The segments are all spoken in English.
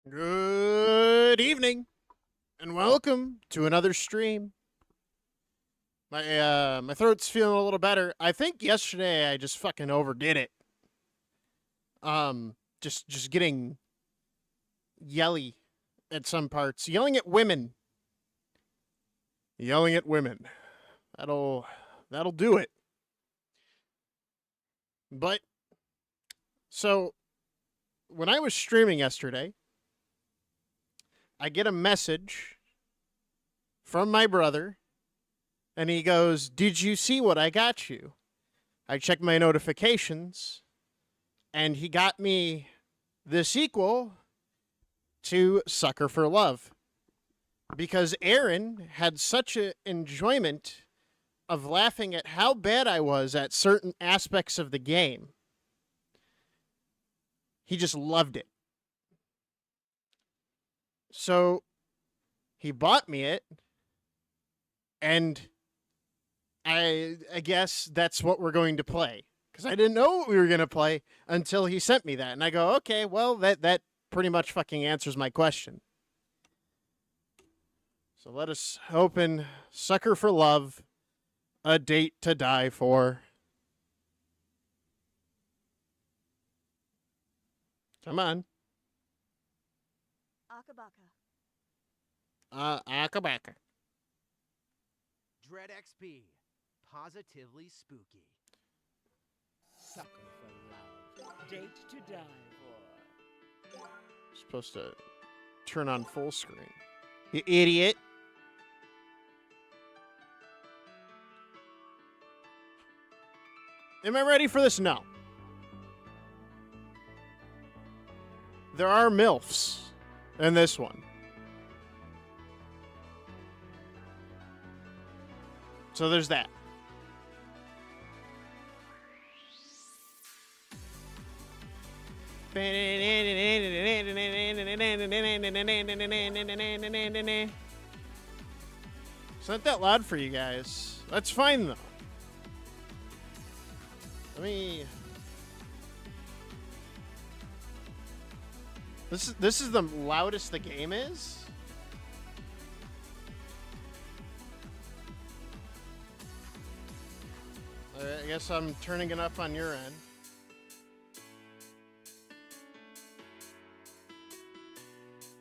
Good evening, and welcome to another stream. My throat's feeling a little better. I think yesterday I just fucking overdid it. Just getting yelly at some parts, yelling at women, yelling at women. That'll do it. But so when I was streaming yesterday, I get a message from my brother, and he goes, "Did you see what I got you?" I check my notifications, and he got me the sequel to Sucker for Love. Because Aaron had such an enjoyment of laughing at how bad I was at certain aspects of the game. He just loved it. So he bought me it, and I guess that's what we're going to play. Because I didn't know what we were going to play until he sent me that. And I go, okay, well, that pretty much fucking answers my question. So let us open Sucker for Love, A Date to Die For. Come on. Akabaka. Akabaka. Dread XP. Positively spooky. Sucker for love. Date to die for. Supposed to turn on full screen. You idiot. Am I ready for this? No. There are MILFs in this one. So there's that. It's not that loud for you guys. That's fine though. Let me. This is the loudest the game is. I guess I'm turning it up on your end.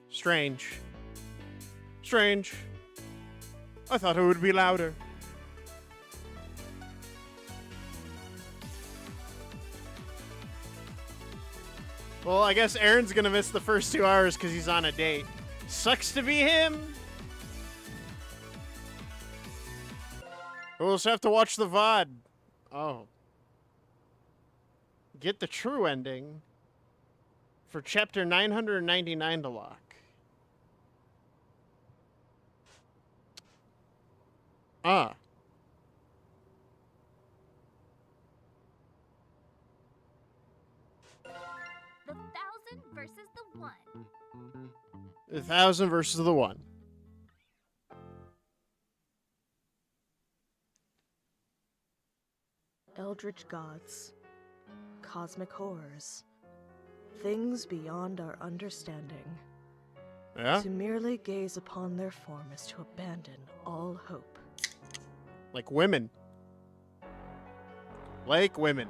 Strange. Strange. I thought it would be louder. Well, I guess Aaron's gonna miss the first 2 hours because he's on a date. Sucks to be him. We'll just have to watch the VOD. Oh. Get the true ending for chapter 999 to lock. Ah. The 1,000 versus the 1. The 1,000 versus the 1. Eldritch gods, cosmic horrors, things beyond our understanding. Yeah? To merely gaze upon their form is to abandon all hope. Like women. Like women.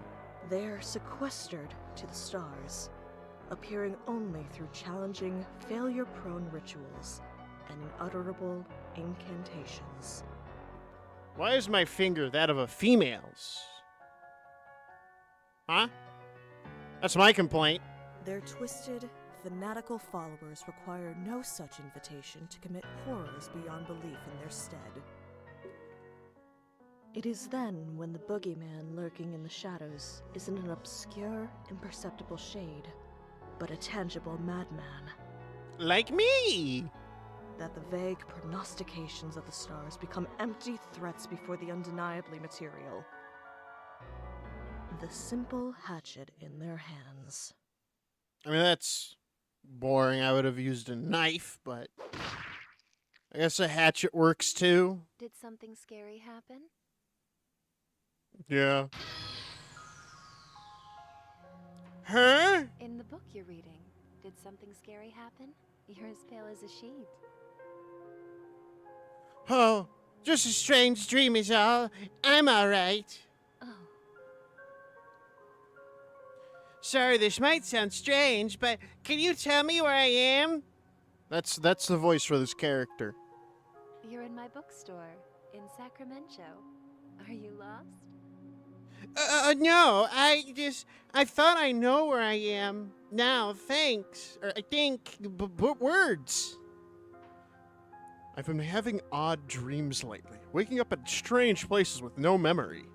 They are sequestered to the stars, appearing only through challenging, failure-prone rituals and unutterable incantations. Why is my finger that of a female's? Huh? That's my complaint. Their twisted, fanatical followers require no such invitation to commit horrors beyond belief in their stead. It is then when the boogeyman lurking in the shadows isn't an obscure, imperceptible shade, but a tangible madman, Like me! that the vague prognostications of the stars become empty threats before the undeniably material. The simple hatchet in their hands. I mean, that's boring. I would have used a knife, but I guess a hatchet works too. Did something scary happen? Yeah. Huh? In the book you're reading, Did something scary happen? You're as pale as a sheet. Oh, just a strange dream is all. I'm all right. Oh, Sorry, this might sound strange, but can you tell me where I am? That's the voice for this character. you're in my bookstore in Sacramento. Are you lost? No, I thought I know where I am now, thanks. Or I think, words. I've been having odd dreams lately, waking up at strange places with no memory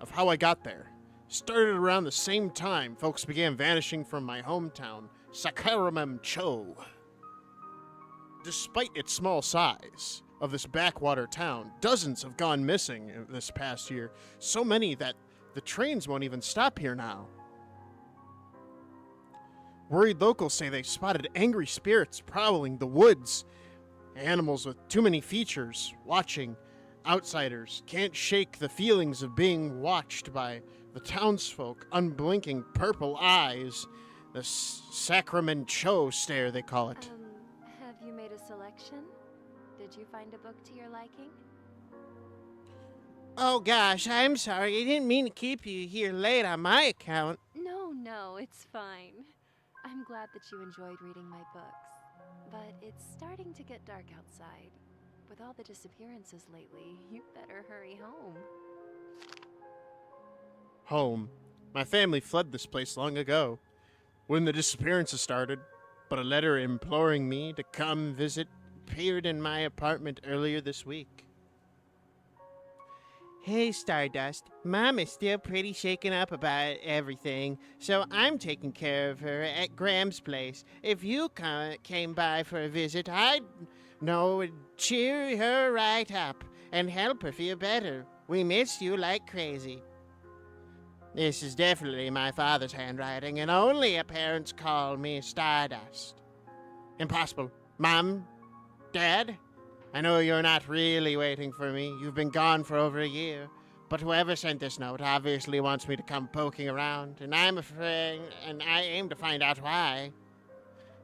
of how I got there. Started around the same time folks began vanishing from my hometown, Sacramento. Despite its small size of this backwater town, dozens have gone missing this past year, so many that the trains won't even stop here now. Worried locals say they spotted angry spirits prowling the woods. Animals with too many features, watching. Outsiders can't shake the feelings of being watched by the townsfolk, unblinking purple eyes. The Sacramento stare, they call it. Have you made a selection? Did you find a book to your liking? Oh gosh, I'm sorry. I didn't mean to keep you here late on my account. No, it's fine. I'm glad that you enjoyed reading my books. But it's starting to get dark outside. With all the disappearances lately, you better hurry home. Home. My family fled this place long ago, when the disappearances started, but a letter imploring me to come visit appeared in my apartment earlier this week. Hey, Stardust. Mom is still pretty shaken up about everything, so I'm taking care of her at Graham's place. If you came by for a visit, I'd cheer her right up and help her feel better. We miss you like crazy. This is definitely my father's handwriting, and only a parent's call me Stardust. Impossible. Mom? Dad? I know you're not really waiting for me. You've been gone for over a year. But whoever sent this note obviously wants me to come poking around, and I'm afraid, and I aim to find out why.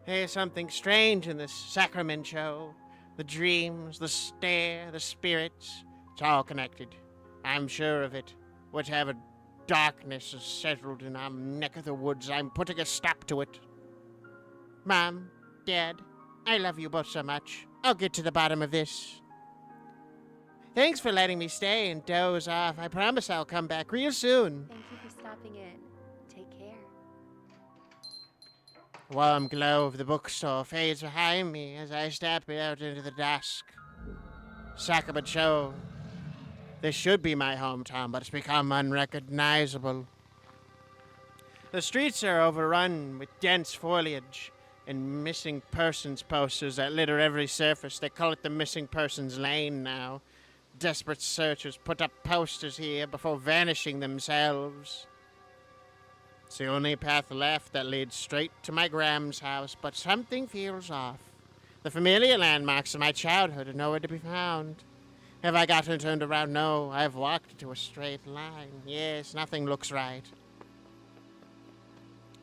There's something strange in this Sacrament show. The dreams, the stare, the spirits. It's all connected. I'm sure of it. Whatever darkness has settled in our neck of the woods, I'm putting a stop to it. Mom, Dad, I love you both so much. I'll get to the bottom of this. Thanks for letting me stay and doze off. I promise I'll come back real soon. Thank you for stopping in. Take care. Warm glow of the bookstore fades behind me as I step out into the dusk. Sacramento. This should be my hometown, but it's become unrecognizable. The streets are overrun with dense foliage and missing persons posters that litter every surface. They call it the missing persons lane now. Desperate searchers put up posters here before vanishing themselves. It's the only path left that leads straight to my Graham's house, but something feels off. The familiar landmarks of my childhood are nowhere to be found. Have I gotten turned around? No, I have walked into a straight line. Yes, nothing looks right.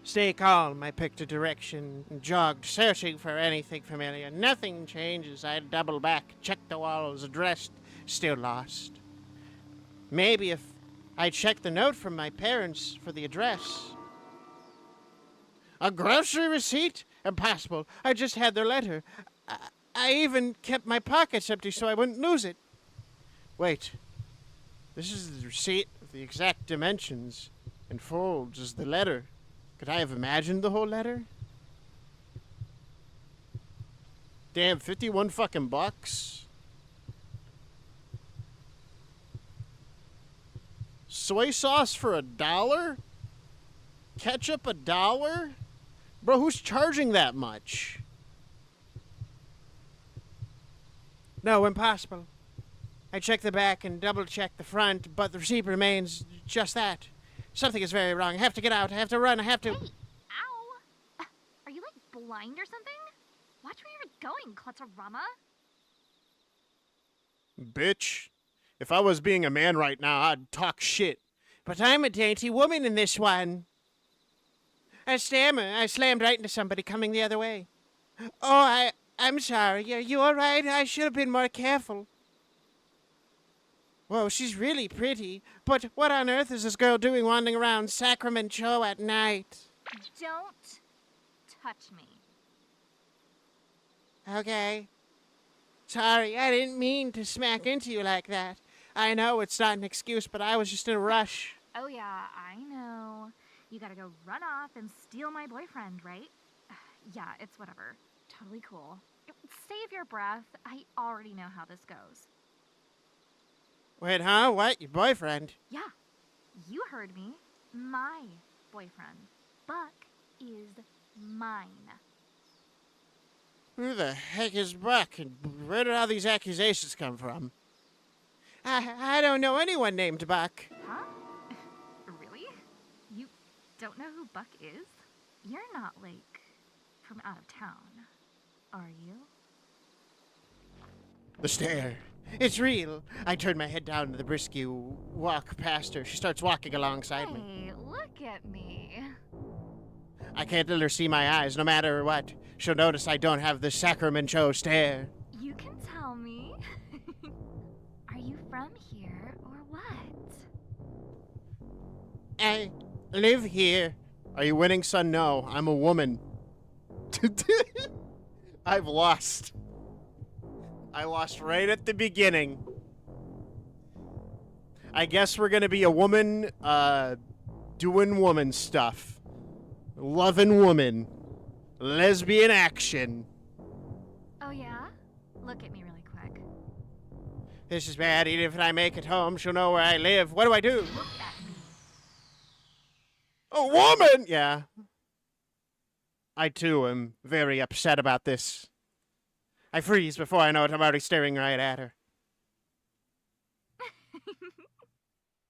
Stay calm, I picked a direction and jogged, searching for anything familiar. Nothing changes. I double back, check the walls, addressed, still lost. Maybe if I checked the note from my parents for the address. A grocery receipt? Impossible. I just had their letter. I even kept my pockets empty so I wouldn't lose it. Wait. This is the receipt with the exact dimensions and folds as the letter. Could I have imagined the whole letter? Damn, 51 fucking bucks. Soy sauce for $1? Ketchup $1? Bro, who's charging that much? No, impossible. I checked the back and double-checked the front, but the receipt remains just that. Something is very wrong. I have to get out. I have to run. I have to... Hey! Ow! Are you, like, blind or something? Watch where you're going, Clutterama. Bitch. If I was being a man right now, I'd talk shit. But I'm a dainty woman in this one. I stammer. I slammed right into somebody coming the other way. Oh, I'm sorry. Are you all right? I should have been more careful. Whoa, she's really pretty. But what on earth is this girl doing wandering around Sacramento at night? Don't touch me. Okay. Sorry, I didn't mean to smack into you like that. I know it's not an excuse, but I was just in a rush. Oh yeah, I know. You gotta go run off and steal my boyfriend, right? Yeah, it's whatever. Totally cool. Save your breath. I already know how this goes. Wait, huh? What? Your boyfriend? Yeah, you heard me. My boyfriend. Buck is mine. Who the heck is Buck? And where did all these accusations come from? I don't know anyone named Buck. Huh? Really? You don't know who Buck is? You're not, like, from out of town, are you? The stare. It's real. I turn my head down to the brisk walk past her. She starts walking alongside me. Hey, look at me. I can't let her see my eyes, no matter what. She'll notice I don't have the Sacramento stare. You can tell me. Are you from here or what? I live here. Are you winning, son? No, I'm a woman. I've lost. I lost right at the beginning. I guess we're gonna be a woman, doing woman stuff. Loving woman. Lesbian action. Oh yeah? Look at me really quick. This is bad. Even if I make it home, she'll know where I live. What do I do? Look at me. A woman! Yeah. I, too, am very upset about this. I freeze before I know it. I'm already staring right at her.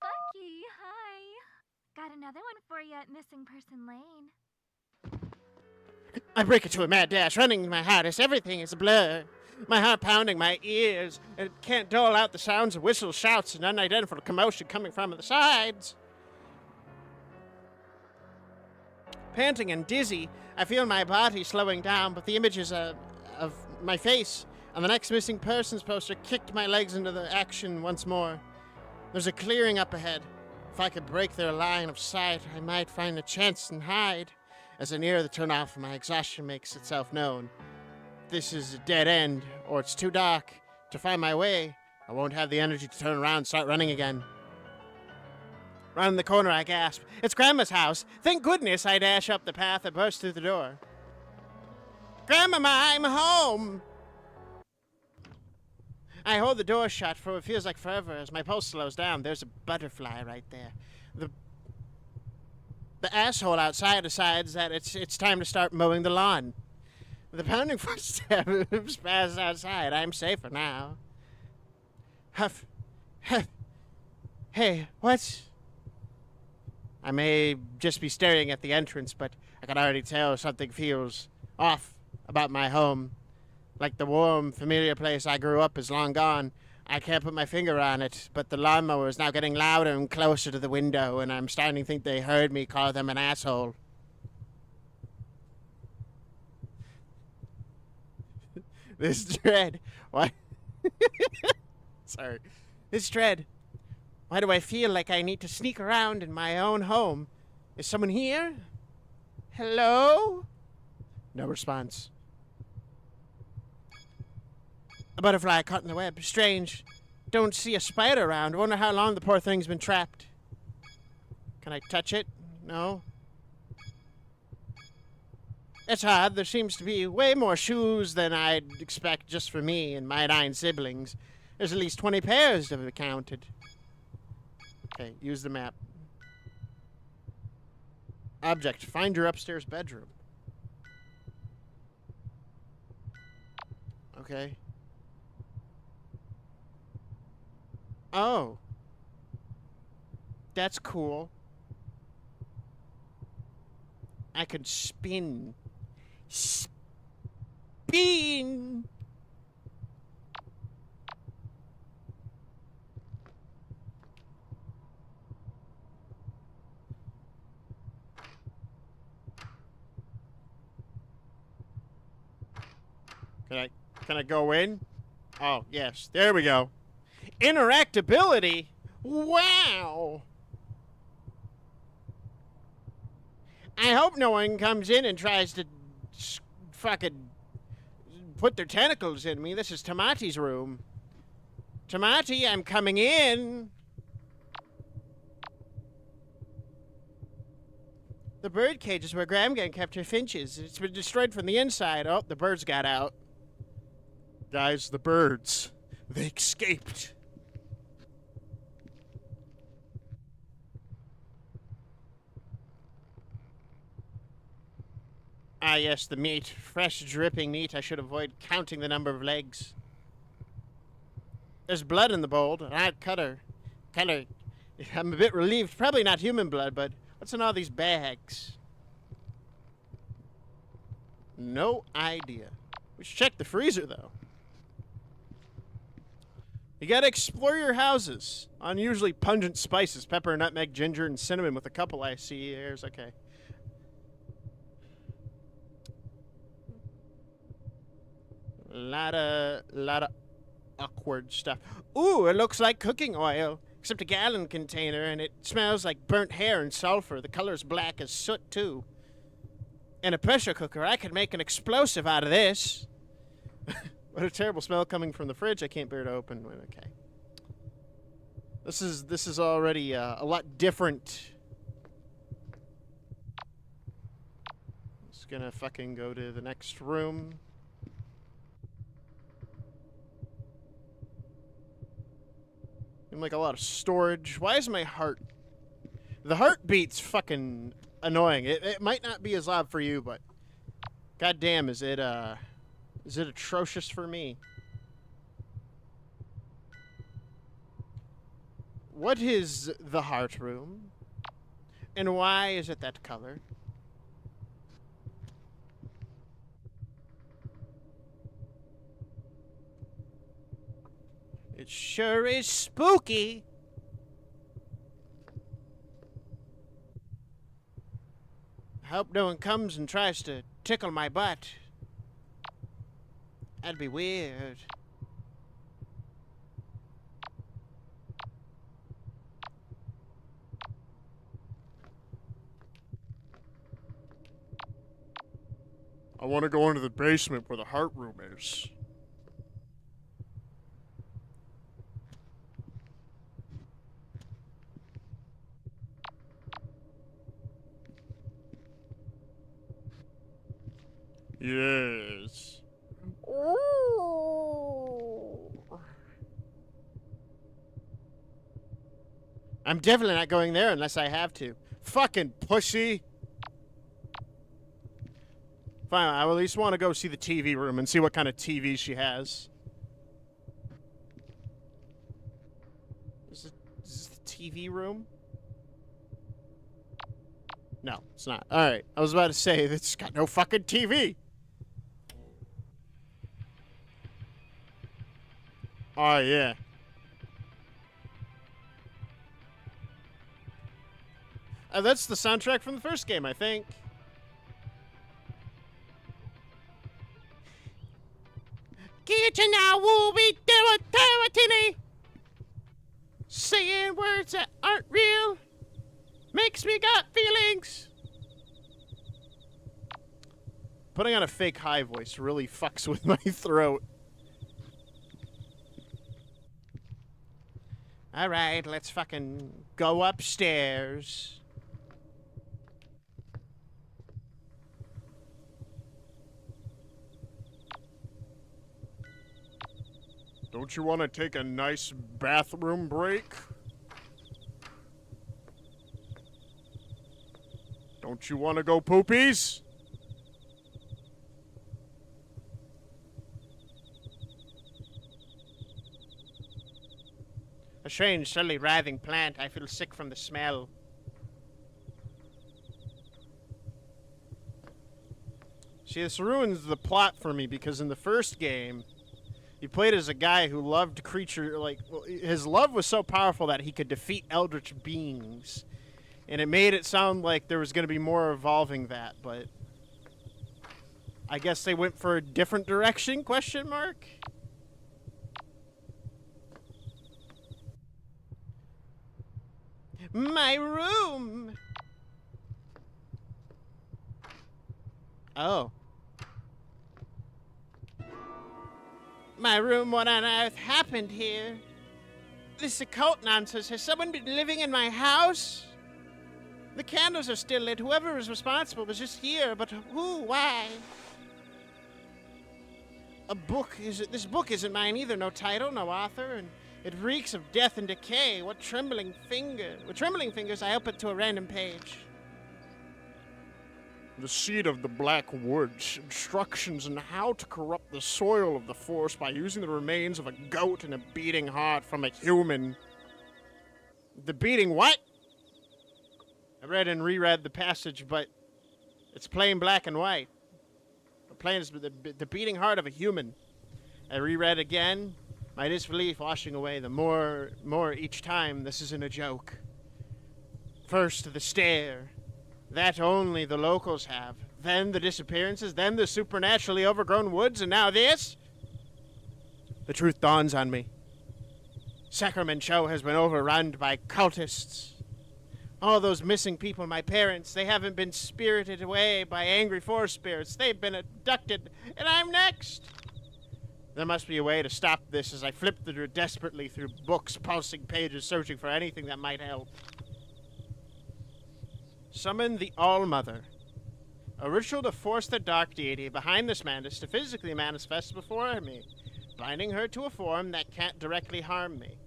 Bucky, hi. Got another one for you at Missing Person Lane. I break into a mad dash, running my hardest. Everything is a blur. My heart pounding my ears, and can't dole out the sounds of whistles, shouts, and unidentified commotion coming from the sides. Panting and dizzy, I feel my body slowing down, but the images of my face on the next missing persons poster kicked my legs into the action once more. There's a clearing up ahead. If I could break their line of sight, I might find a chance and hide. As I near the turnoff, my exhaustion makes itself known. This is a dead end, or it's too dark to find my way. I won't have the energy to turn around and start running again. Round the corner, I gasp. It's Grandma's house. Thank goodness I dash up the path and burst through the door. Grandmama, I'm home! I hold the door shut, for it feels like forever. As my pulse slows down, there's a butterfly right there. The asshole outside decides that it's time to start mowing the lawn. The pounding footsteps pass outside. I'm safer now. Huff. Huff. Hey, what's... I may just be staring at the entrance, but I can already tell something feels off about my home. Like the warm, familiar place I grew up is long gone. I can't put my finger on it, but the lawnmower is now getting louder and closer to the window, and I'm starting to think they heard me call them an asshole. This dread. Why? Sorry. This dread. Why do I feel like I need to sneak around in my own home? Is someone here? Hello? No response. A butterfly caught in the web. Strange. Don't see a spider around. Wonder how long the poor thing's been trapped. Can I touch it? No. It's odd. There seems to be way more shoes than I'd expect just for me and my 9 siblings. There's at least 20 pairs to be counted. Okay, use the map. Object. Find your upstairs bedroom. Okay. Oh. That's cool. I could spin. Spin! Can I go in? Oh, yes. There we go. Interactability? Wow! I hope no one comes in and tries to fucking put their tentacles in me. This is Tamati's room. Tamati, I'm coming in. The bird cage is where Gramgan kept her finches. It's been destroyed from the inside. Oh, the birds got out. Guys, the birds. They escaped. Ah, yes, the meat. Fresh, dripping meat. I should avoid counting the number of legs. There's blood in the bowl, and I'd cut her. I'm a bit relieved. Probably not human blood, but what's in all these bags? No idea. We should check the freezer, though. You gotta explore your houses. Unusually pungent spices. Pepper, nutmeg, ginger, and cinnamon with a couple I see. There's okay. Lot of awkward stuff. Ooh, it looks like cooking oil. Except a gallon container, and it smells like burnt hair and sulfur. The color's black as soot, too. In a pressure cooker, I could make an explosive out of this. What a terrible smell coming from the fridge. I can't bear to open. Okay. This is already a lot different. Just gonna fucking go to the next room. And like a lot of storage. Why is my heart... The heartbeat's fucking annoying. It might not be as loud for you, but... goddamn, is it atrocious for me? What is the heart room? And why is it that color? It sure is spooky. I hope no one comes and tries to tickle my butt. That'd be weird. I want to go into the basement where the heart room is. Yes. Ooh. I'm definitely not going there unless I have to. Fucking pussy. Fine, I at least want to go see the TV room and see what kind of TV she has. Is this the TV room? No, it's not. Alright, I was about to say, it's got no fucking TV. Oh, yeah. That's the soundtrack from the first game, I think. Saying words that aren't real makes me got feelings. Putting on a fake high voice really fucks with my throat. Alright, let's fucking go upstairs. Don't you want to take a nice bathroom break? Don't you want to go poopies? A strange, subtly writhing plant. I feel sick from the smell. See, this ruins the plot for me because in the first game, you played as a guy who loved creature, like, well, his love was so powerful that he could defeat eldritch beings. And it made it sound like there was going to be more evolving that, but I guess they went for a different direction, question mark? My room! Oh. My room, what on earth happened here? This occult nonsense. Has someone been living in my house? The candles are still lit. Whoever was responsible was just here, but who? Why? This book isn't mine either. No title, no author, and it reeks of death and decay. With trembling fingers, I open to a random page. The seed of the Black Woods. Instructions on how to corrupt the soil of the forest by using the remains of a goat and a beating heart from a human. The beating what? I read and reread the passage, but it's plain black and white. Plain as the beating heart of a human. I reread again, my disbelief washing away the more each time. This isn't a joke. First, the stare. That only the locals have. Then the disappearances, then the supernaturally overgrown woods, and now this? The truth dawns on me. Sacramento has been overrun by cultists. All those missing people, my parents, they haven't been spirited away by angry forest spirits. They've been abducted, and I'm next. There must be a way to stop this as I flip desperately through books, pulsing pages, searching for anything that might help. Summon the All-Mother. A ritual to force the dark deity behind this madness to physically manifest before me, binding her to a form that can't directly harm me.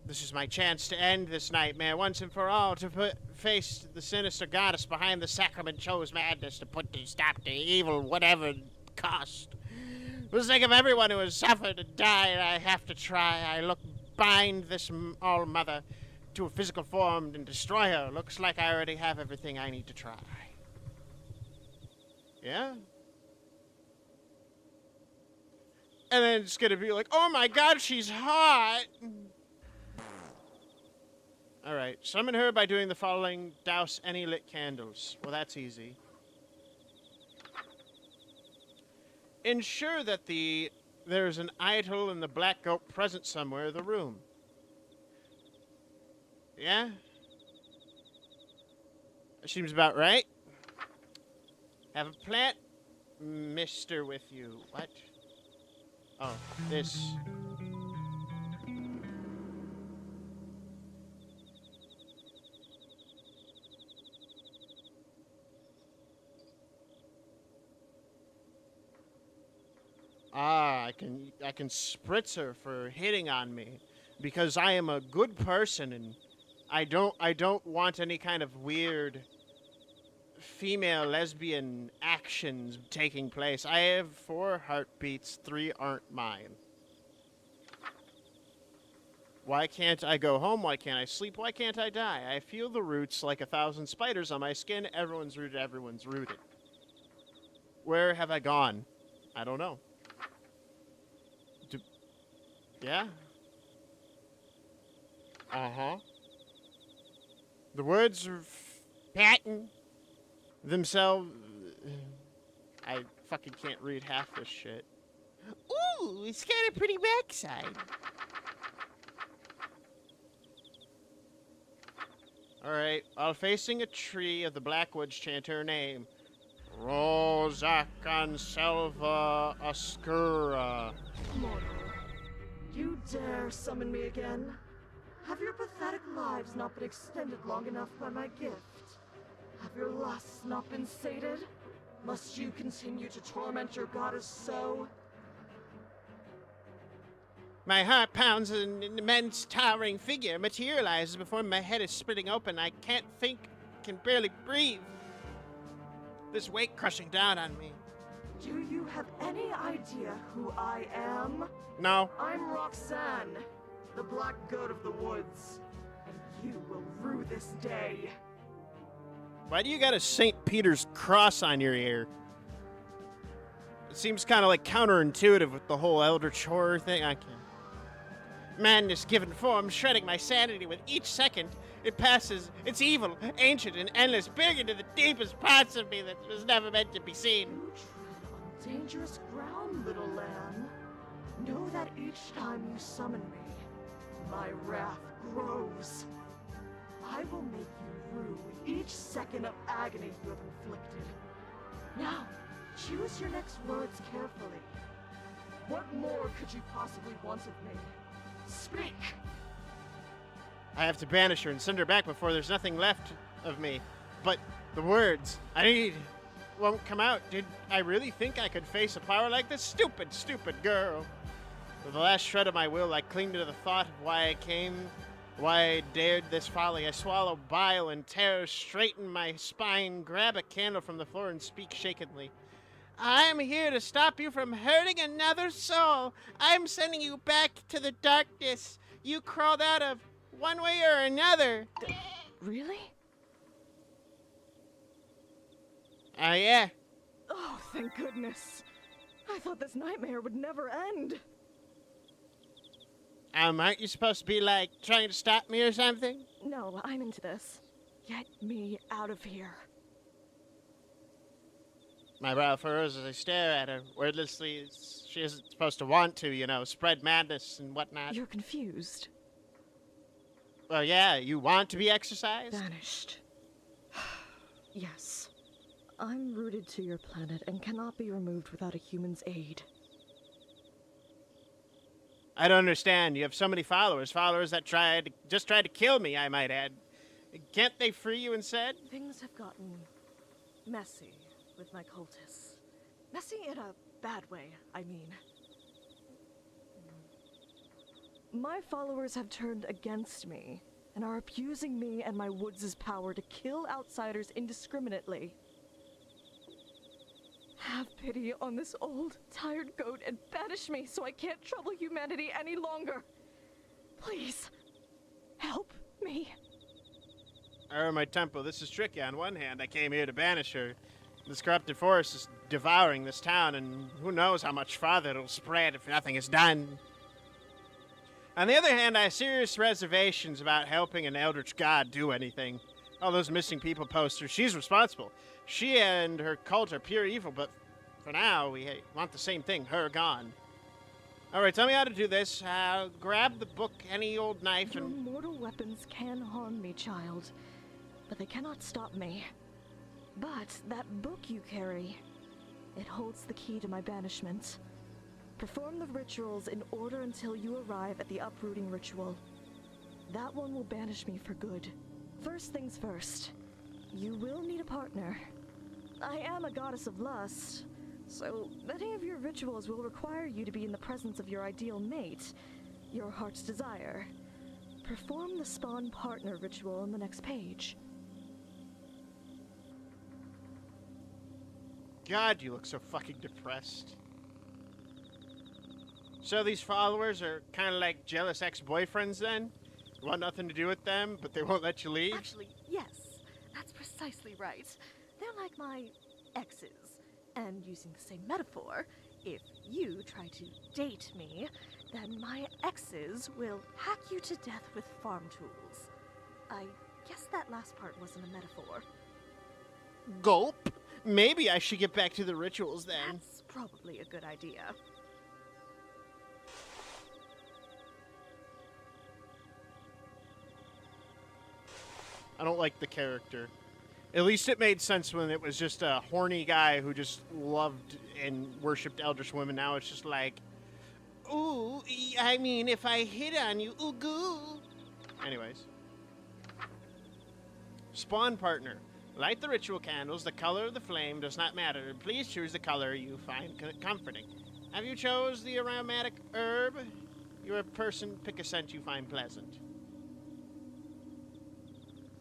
This is my chance to end this nightmare once and for all, to face the sinister goddess behind the Sacramento's madness, to put to stop the evil, whatever cost. For the sake of everyone who has suffered and died, I have to try. Bind this All-Mother to a physical form and destroy her. Looks like I already have everything I need to try. Yeah? And then it's gonna be like, oh my god, she's hot! Alright, summon her by doing the following. Douse any lit candles. Well, that's easy. Ensure that there's an idol and the black goat present somewhere in the room. Yeah? That seems about right. Have a plant mister with you. What? Oh, this. Ah, I can spritz her for hitting on me because I am a good person and I don't want any kind of weird female lesbian actions taking place. I have 4 heartbeats, 3 aren't mine. Why can't I go home? Why can't I sleep? Why can't I die? I feel the roots like 1,000 spiders on my skin. Everyone's rooted, everyone's rooted. Where have I gone? I don't know. Yeah? Uh-huh. The words are patent themselves. I fucking can't read half this shit. Ooh, it's got a pretty backside. Alright, while facing a tree of the Blackwoods, chant her name. Rosa Conselva Oscura. Mortal, you dare summon me again? Have your pathetic lives not been extended long enough by my gift? Have your lusts not been sated? Must you continue to torment your goddess so? My heart pounds and an immense towering figure materializes before my head is splitting open. I can't think, can barely breathe. This weight crushing down on me. Do you have any idea who I am? No. I'm Roxanne, the Black Goat of the Woods, and you will rue this day. Why do you got a St. Peter's cross on your ear? It seems kind of like counterintuitive with the whole Eldritch horror thing. I can't. Madness given form, shredding my sanity with each second it passes. It's evil, ancient, and endless, big into the deepest parts of me that was never meant to be seen. You dangerous ground, little lamb. Know that each time you summon me, my wrath grows. I will make you rue each second of agony you have inflicted. Now, choose your next words carefully. What more could you possibly want of me? Speak! I have to banish her and send her back before there's nothing left of me. But the words I need won't come out. Did I really think I could face a power like this? Stupid, stupid girl. With the last shred of my will, I cling to the thought of why I came, why I dared this folly. I swallow bile and terror, straighten my spine, grab a candle from the floor, and speak shakenly. I'm here to stop you from hurting another soul. I'm sending you back to the darkness you crawled out of one way or another. Really? Yeah. Oh, thank goodness. I thought this nightmare would never end. Aren't you supposed to be, like, trying to stop me or something? No, I'm into this. Get me out of here. My brow furrows as I stare at her. Wordlessly, she isn't supposed to want to, you know, spread madness and whatnot. You're confused. Well, yeah, you want to be exercised? Vanished. Yes. I'm rooted to your planet and cannot be removed without a human's aid. I don't understand. You have so many followers. Followers that tried to kill me, I might add. Can't they free you instead? Things have gotten messy with my cultists. Messy in a bad way, I mean. My followers have turned against me and are abusing me and my woods' power to kill outsiders indiscriminately. Have pity on this old, tired goat and banish me so I can't trouble humanity any longer. Please, help me. My tempo. This is tricky. On one hand, I came here to banish her. This corrupted forest is devouring this town, and who knows how much farther it'll spread if nothing is done. On the other hand, I have serious reservations about helping an eldritch god do anything. All those missing people posters, she's responsible. She and her cult are pure evil, but for now, we want the same thing, her gone. Alright, tell me how to do this. Grab the book, any old knife, Your and... mortal weapons can harm me, child, but they cannot stop me. But that book you carry, it holds the key to my banishment. Perform the rituals in order until you arrive at the uprooting ritual. That one will banish me for good. First things first, you will need a partner. I am a goddess of lust, so many of your rituals will require you to be in the presence of your ideal mate, your heart's desire. Perform the spawn partner ritual on the next page. God, you look so fucking depressed. So these followers are kind of like jealous ex-boyfriends then? You want nothing to do with them, but they won't let you leave? Actually, yes, that's precisely right. They're like my exes. And using the same metaphor, if you try to date me, then my exes will hack you to death with farm tools. I guess that last part wasn't a metaphor. Gulp. Maybe I should get back to the rituals then. That's probably a good idea. I don't like the character. At least it made sense when it was just a horny guy who just loved and worshipped eldritch women. Now it's just like, ooh, I mean, if I hit on you, ooh, goo. Anyways. Spawn partner. Light the ritual candles. The color of the flame does not matter. Please choose the color you find comforting. Have you chose the aromatic herb? You're a person. Pick a scent you find pleasant.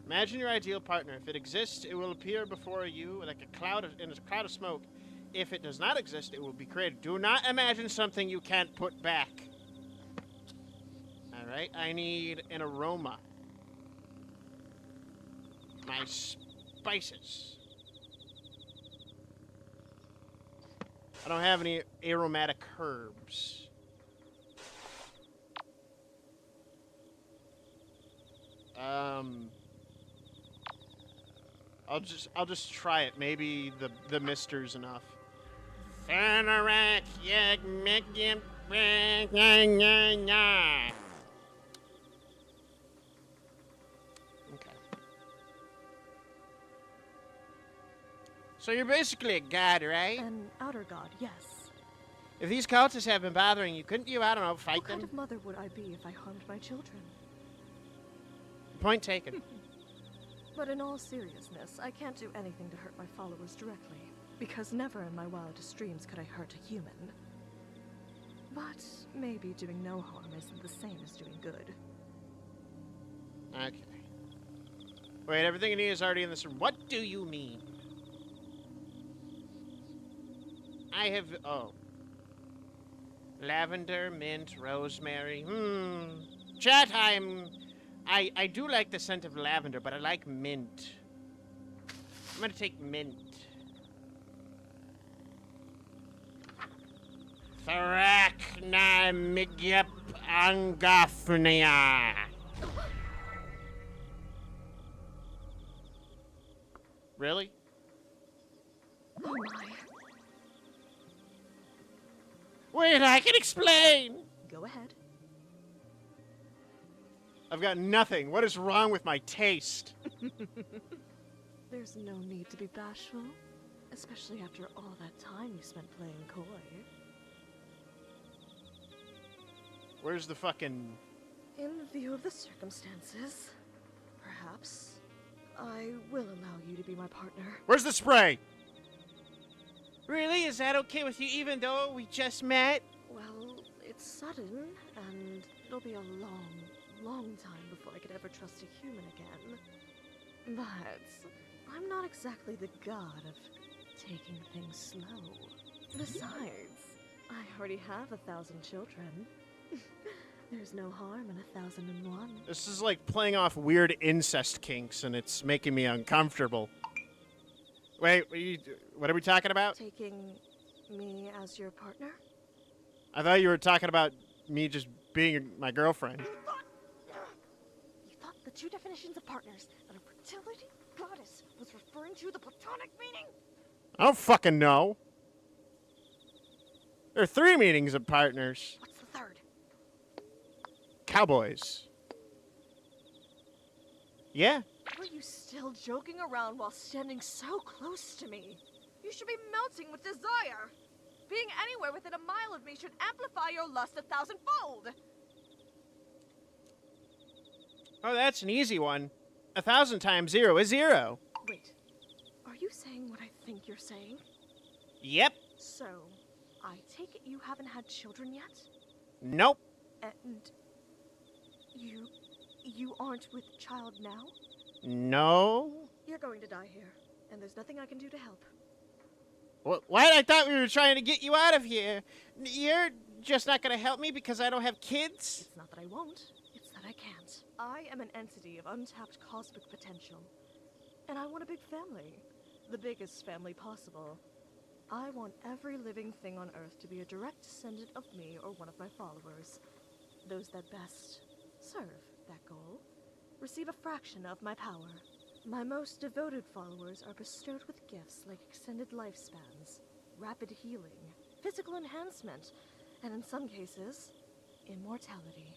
Imagine your ideal partner. If it exists, it will appear before you like a cloud in a cloud of smoke. If it does not exist, it will be created. Do not imagine something you can't put back. All right, I need an aroma. My spices. I don't have any aromatic herbs. I'll just try it. Maybe the mister's enough. Fanarak, yak, mekim, Okay. So you're basically a god, right? An outer god, yes. If these cultists have been bothering you, couldn't you, I don't know, fight What kind them? of mother would I be if I harmed my children? Point taken. But in all seriousness, I can't do anything to hurt my followers directly, because never in my wildest dreams could I hurt a human. But maybe doing no harm isn't the same as doing good. Okay. Wait, everything you need is already in this room. What do you mean? I have... Oh. Lavender, mint, rosemary. Chat, I do like the scent of lavender, but I like mint. I'm gonna take mint. Tharakna Migip Angafnia. Really? Oh my. Wait, I can explain! Go ahead. I've got nothing. What is wrong with my taste? There's no need to be bashful, especially after all that time you spent playing coy. Where's the fucking... In view of the circumstances, perhaps I will allow you to be my partner. Where's the spray? Really? Is that okay with you even though we just met? Well, it's sudden, and it'll be a long, long time before I could ever trust a human again. But I'm not exactly the god of taking things slow. Besides, I already have 1,000 children. There's no harm in 1,001. This is like playing off weird incest kinks, and it's making me uncomfortable. Wait, what are we talking about? Taking me as your partner? I thought you were talking about me just being my girlfriend. You thought the two definitions of partners that a fertility goddess was referring to the platonic meaning? I don't fucking know. There are 3 meanings of partners. What's the third? Cowboys. Yeah. Were you still joking around while standing so close to me? You should be melting with desire. Being anywhere within a mile of me should amplify your lust 1,000-fold. Oh, that's an easy one. 1,000 times 0 is 0. Wait, are you saying what I think you're saying? Yep. So, I take it you haven't had children yet? Nope. And you aren't with child now? No. You're going to die here, and there's nothing I can do to help. What? I thought we were trying to get you out of here. You're just not going to help me because I don't have kids? It's not that I won't, it's that I can't. I am an entity of untapped cosmic potential, and I want a big family. The biggest family possible. I want every living thing on Earth to be a direct descendant of me or one of my followers. Those that best serve that goal receive a fraction of my power. My most devoted followers are bestowed with gifts like extended lifespans, rapid healing, physical enhancement, and in some cases, immortality.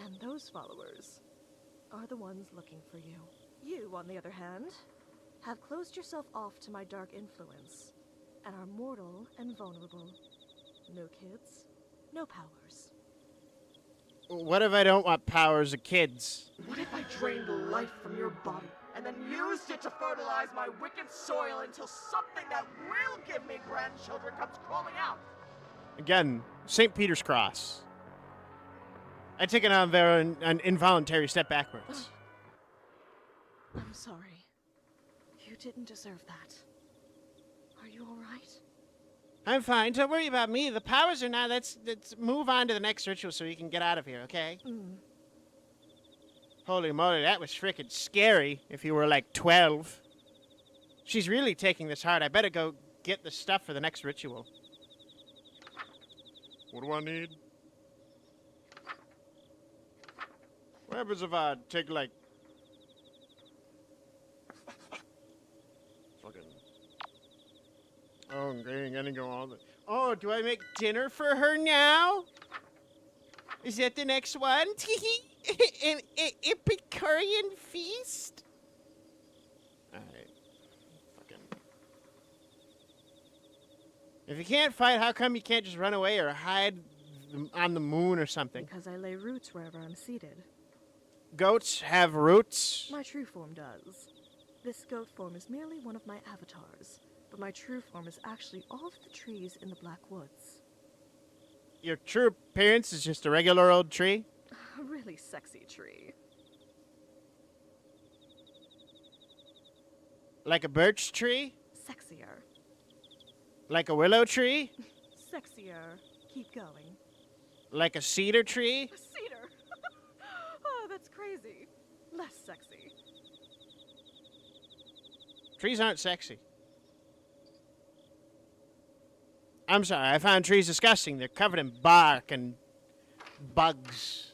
And those followers are the ones looking for you. You, on the other hand, have closed yourself off to my dark influence, and are mortal and vulnerable. No kids, no powers. What if I don't want powers of kids? What if I drained the life from your body, and then used it to fertilize my wicked soil until something that will give me grandchildren comes crawling out? Again, St. Peter's Cross. I take it on there an involuntary step backwards. I'm sorry. You didn't deserve that. Are you all right? I'm fine. Don't worry about me. The powers are now. Let's move on to the next ritual so we can get out of here, okay? Holy moly, that was frickin' scary if you were like 12. She's really taking this hard. I better go get the stuff for the next ritual. What do I need? What happens if I take like... fucking... Oh, okay, I'm gonna go all the. Oh, do I make dinner for her now? Is that the next one? An Epicurean feast? Alright. Fucking. If you can't fight, how come you can't just run away or hide on the moon or something? Because I lay roots wherever I'm seated. Goats have roots? My true form does. This goat form is merely one of my avatars, but my true form is actually all of the trees in the Black Woods. Your true appearance is just a regular old tree? A really sexy tree. Like a birch tree? Sexier. Like a willow tree? Sexier. Keep going. Like a cedar tree? A cedar! Oh, that's crazy. Less sexy. Trees aren't sexy. I'm sorry, I found trees disgusting. They're covered in bark and bugs.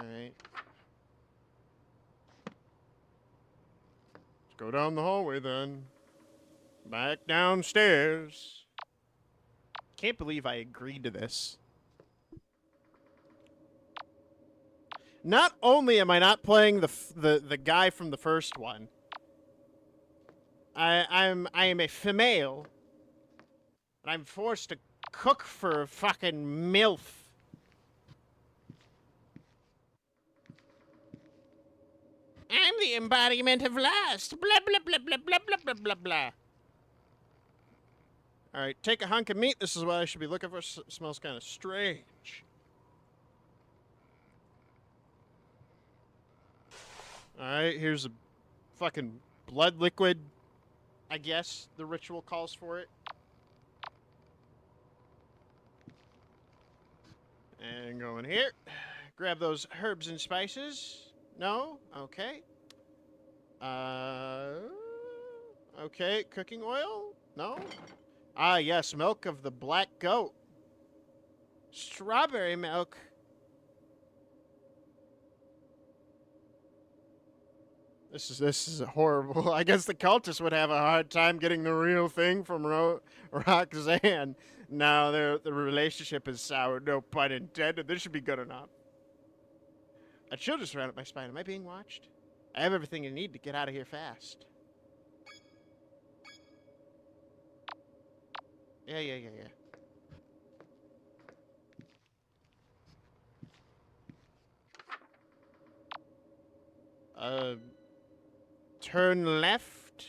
Alright. Let's go down the hallway then. Back downstairs. Can't believe I agreed to this. Not only am I not playing the guy from the first one, I am a female, and I'm forced to cook for a fucking MILF. I'm the embodiment of lust. Blah blah blah blah blah blah blah blah blah. All right, take a hunk of meat. This is what I should be looking for. Smells kind of strange. Alright, here's a fucking blood liquid. I guess the ritual calls for it. And go in here. Grab those herbs and spices. No? Okay. Okay, cooking oil? No? Ah, yes, milk of the black goat. Strawberry milk. This is horrible. I guess the cultists would have a hard time getting the real thing from Roxanne. Now the relationship is sour, no pun intended. This should be good enough. A chill just ran up my spine. Am I being watched? I have everything I need to get out of here fast. Yeah. Turn left.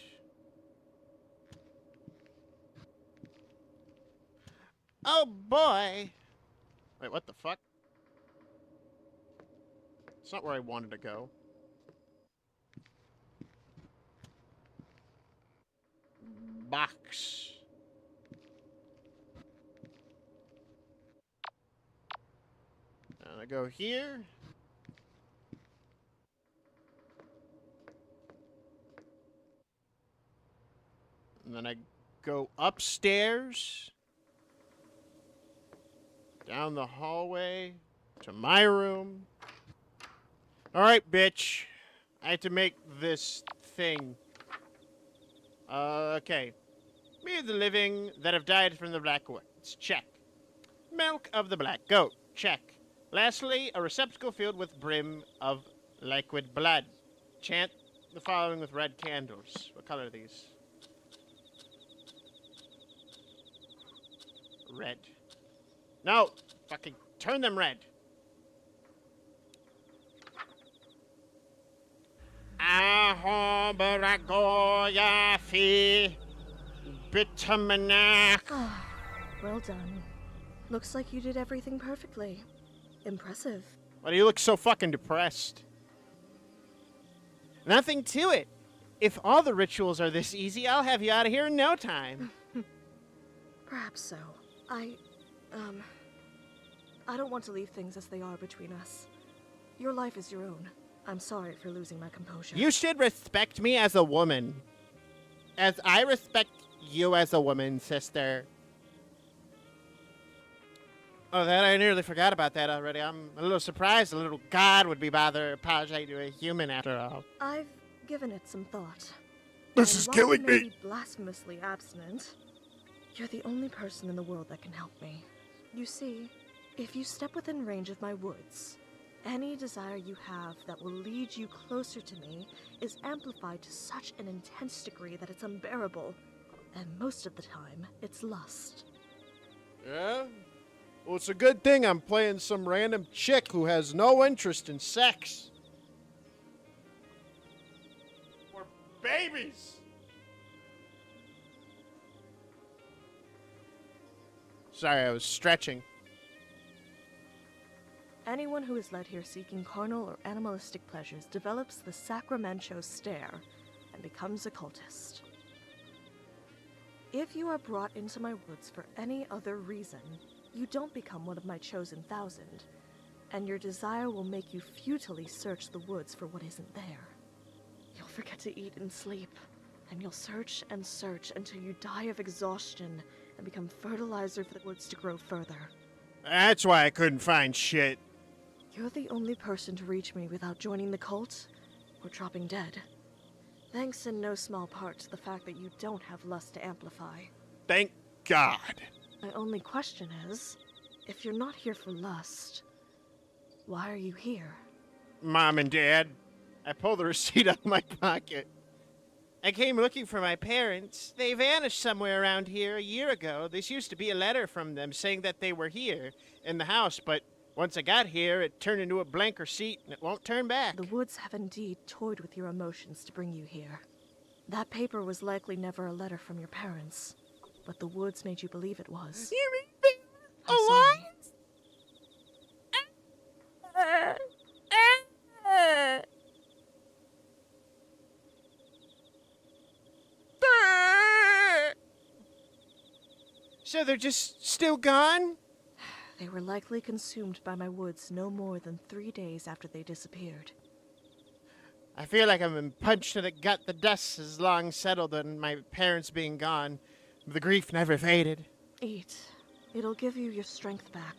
Oh boy! Wait, what the fuck? It's not where I wanted to go. Box. And I go here. And then I go upstairs, down the hallway, to my room. Alright, bitch. I have to make this thing. Okay. Me of the living that have died from the Black Woods. Check. Milk of the black goat. Check. Lastly, a receptacle filled with brim of liquid blood. Chant the following with red candles. What color are these? Red. No! Fucking turn them red. Aho baragoya fi bitamanak. Well done. Looks like you did everything perfectly. Impressive. Why do you look so fucking depressed? Nothing to it. If all the rituals are this easy, I'll have you out of here in no time. Perhaps so. I don't want to leave things as they are between us. Your life is your own. I'm sorry for losing my composure. You should respect me as a woman. As I respect you as a woman, sister. Oh, that I nearly forgot about that already. I'm a little surprised a little god would be apologizing to a human after all. I've given it some thought. This And is while killing you may me. be blasphemously abstinent, you're the only person in the world that can help me. You see, if you step within range of my woods, any desire you have that will lead you closer to me is amplified to such an intense degree that it's unbearable. And most of the time, it's lust. Yeah? Well, it's a good thing I'm playing some random chick who has no interest in sex. Or babies. Sorry, I was stretching. Anyone who is led here seeking carnal or animalistic pleasures develops the Sacramento stare and becomes a cultist. If you are brought into my woods for any other reason, you don't become one of my chosen 1,000, and your desire will make you futilely search the woods for what isn't there. You'll forget to eat and sleep, and you'll search and search until you die of exhaustion and become fertilizer for the woods to grow further. That's why I couldn't find shit. You're the only person to reach me without joining the cult or dropping dead. Thanks in no small part to the fact that you don't have lust to amplify. Thank God. My only question is, if you're not here for lust, why are you here? Mom and Dad. I pulled the receipt out of my pocket. I came looking for my parents. They vanished somewhere around here a year ago. This used to be a letter from them saying that they were here in the house, but once I got here, it turned into a blank receipt and it won't turn back. The woods have indeed toyed with your emotions to bring you here. That paper was likely never a letter from your parents, but the woods made you believe it was. You mean they I'm were sorry. So they're just still gone? They were likely consumed by my woods no more than 3 days after they disappeared. I feel like I've been punched in the gut. The dust has long settled on my parents being gone. The grief never faded. Eat. It'll give you your strength back.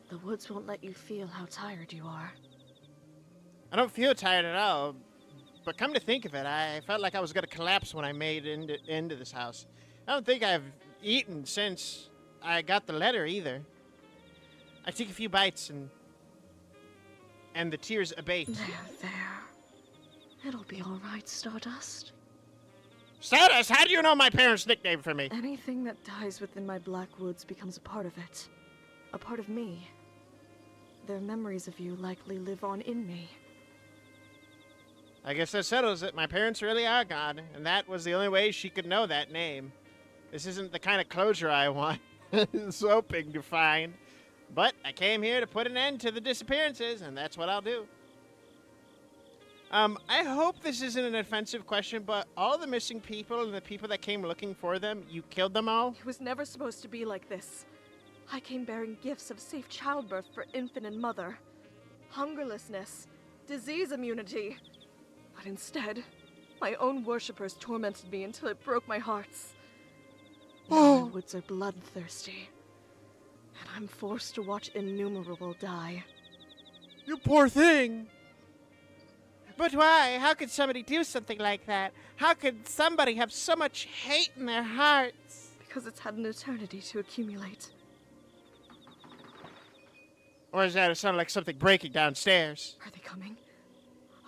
The woods won't let you feel how tired you are. I don't feel tired at all. But come to think of it, I felt like I was going to collapse when I made it into this house. I don't think I've eaten since I got the letter either. I take a few bites and the tears abate. There. It'll be all right, Stardust. Stardust, how do you know my parents' nickname for me? Anything that dies within my black woods becomes a part of it. A part of me. Their memories of you likely live on in me. I guess that settles it. My parents really are gone, and that was the only way she could know that name. This isn't the kind of closure I want. was hoping to find. But I came here to put an end to the disappearances, and that's what I'll do. I hope this isn't an offensive question, but all the missing people and the people that came looking for them, you killed them all? It was never supposed to be like this. I came bearing gifts of safe childbirth for infant and mother, hungerlessness, disease immunity. But instead, my own worshippers tormented me until it broke my hearts. Now my woods are bloodthirsty, and I'm forced to watch innumerable die. You poor thing! But why? How could somebody do something like that? How could somebody have so much hate in their hearts? Because it's had an eternity to accumulate. Or does that sound like something breaking downstairs? Are they coming?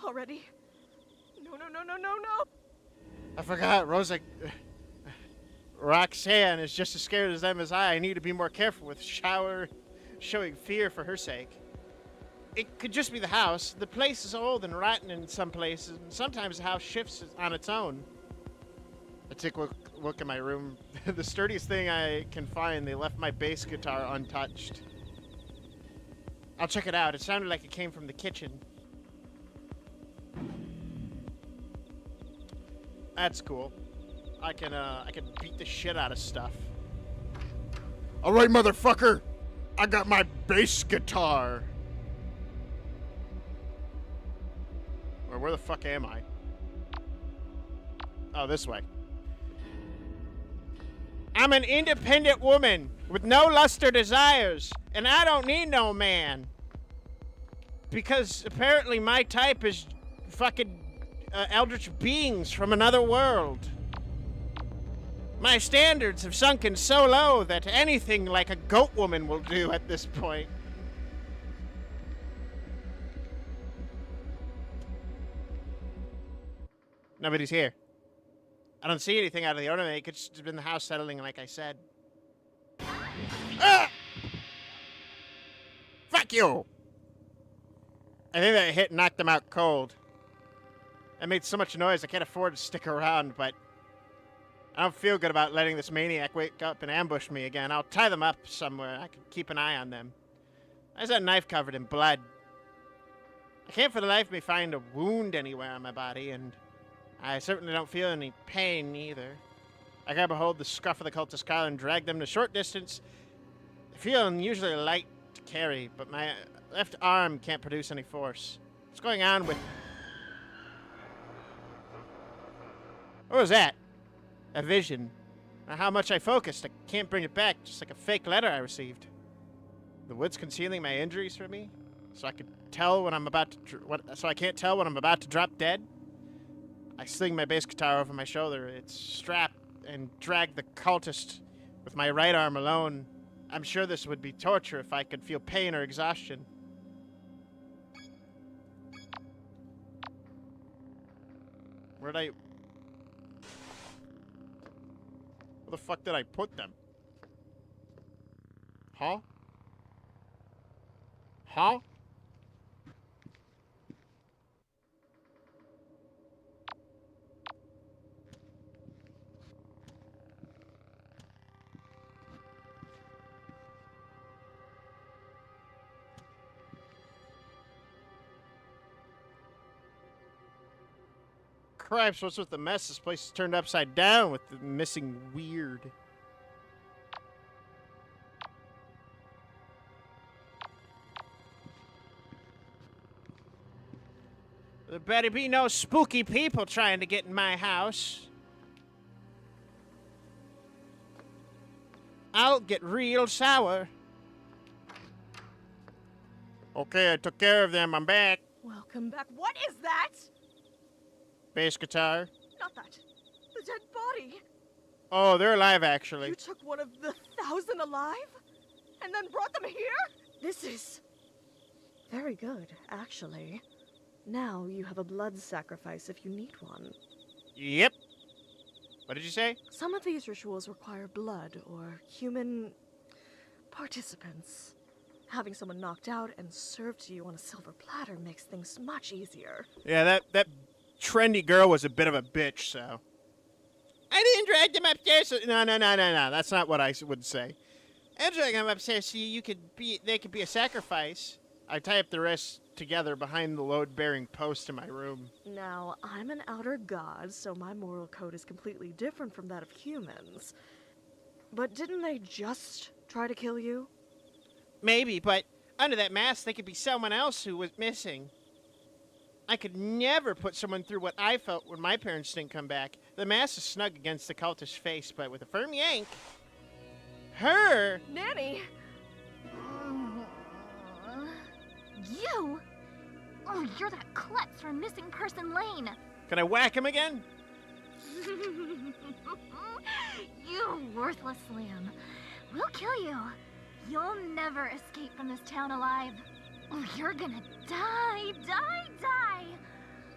Already? No. I forgot, Rosa. Roxanne is just as scared as them as I. I need to be more careful with showing fear for her sake. It could just be the house. The place is old and rotten in some places, and sometimes the house shifts on its own. I take a look at my room. The sturdiest thing I can find, they left my bass guitar untouched. I'll check it out. It sounded like it came from the kitchen. That's cool. I can beat the shit out of stuff. All right, motherfucker. I got my bass guitar. Or where the fuck am I? Oh, this way. I'm an independent woman with no lust or desires, and I don't need no man. Because apparently my type is fucking eldritch beings from another world. My standards have sunken so low that anything like a goat woman will do at this point. Nobody's here. I don't see anything out of the ordinary. It could just have been the house settling, like I said. Ah! Fuck you! I think that hit knocked them out cold. I made so much noise I can't afford to stick around, but I don't feel good about letting this maniac wake up and ambush me again. I'll tie them up somewhere. I can keep an eye on them. Why's that knife covered in blood? I can't for the life of me find a wound anywhere on my body, and I certainly don't feel any pain either. I grab a hold of the scuff of the cultist collar and drag them to short distance. I feel unusually light to carry, but my left arm can't produce any force. What's going on with... What was that? A vision. How much I focused, I can't bring it back, just like a fake letter I received. The woods concealing my injuries from me, so I could tell when I'm about to... so I can't tell when I'm about to drop dead? I sling my bass guitar over my shoulder. It's strapped and drag the cultist with my right arm alone. I'm sure this would be torture if I could feel pain or exhaustion. Where'd I... Where the fuck did I put them? Huh? Huh? Cripes, what's with the mess? This place is turned upside down with the missing weird. There better be no spooky people trying to get in my house. I'll get real sour. Okay, I took care of them. I'm back. Welcome back. What is that? Bass guitar. Not that. The dead body. Oh, they're alive, actually. You took one of the 1,000 alive? And then brought them here? This is... very good, actually. Now you have a blood sacrifice if you need one. Yep. What did you say? Some of these rituals require blood or human participants. Having someone knocked out and served to you on a silver platter makes things much easier. Yeah, that trendy girl was a bit of a bitch, so. I didn't drag them upstairs. No. That's not what I would say. I drag them upstairs so they could be a sacrifice. I tie up the wrists together behind the load-bearing post in my room. Now, I'm an outer god, so my moral code is completely different from that of humans. But didn't they just try to kill you? Maybe, but under that mask, they could be someone else who was missing. I could never put someone through what I felt when my parents didn't come back. The mask is snug against the cultist's face, but with a firm yank, her... Nanny! You? Oh, you're that klutz from Missing Person Lane. Can I whack him again? You worthless lamb. We'll kill you. You'll never escape from this town alive. Oh, you're gonna die.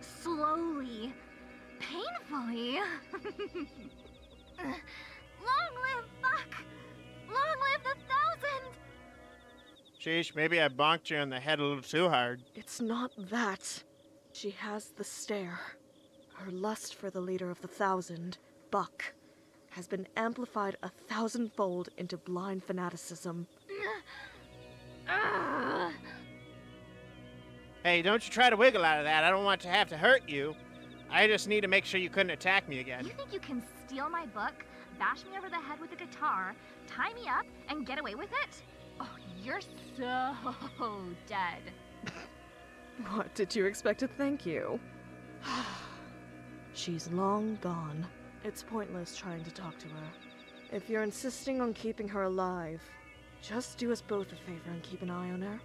Slowly. Painfully. Long live Buck! Long live the 1,000! Sheesh, maybe I bonked you on the head a little too hard. It's not that. She has the stare. Her lust for the leader of the 1,000, Buck, has been amplified 1,000-fold into blind fanaticism. Hey, don't you try to wiggle out of that. I don't want to have to hurt you. I just need to make sure you couldn't attack me again. You think you can steal my book, bash me over the head with a guitar, tie me up, and get away with it? Oh, you're so dead. What, did you expect a thank you? She's long gone. It's pointless trying to talk to her. If you're insisting on keeping her alive, just do us both a favor and keep an eye on her.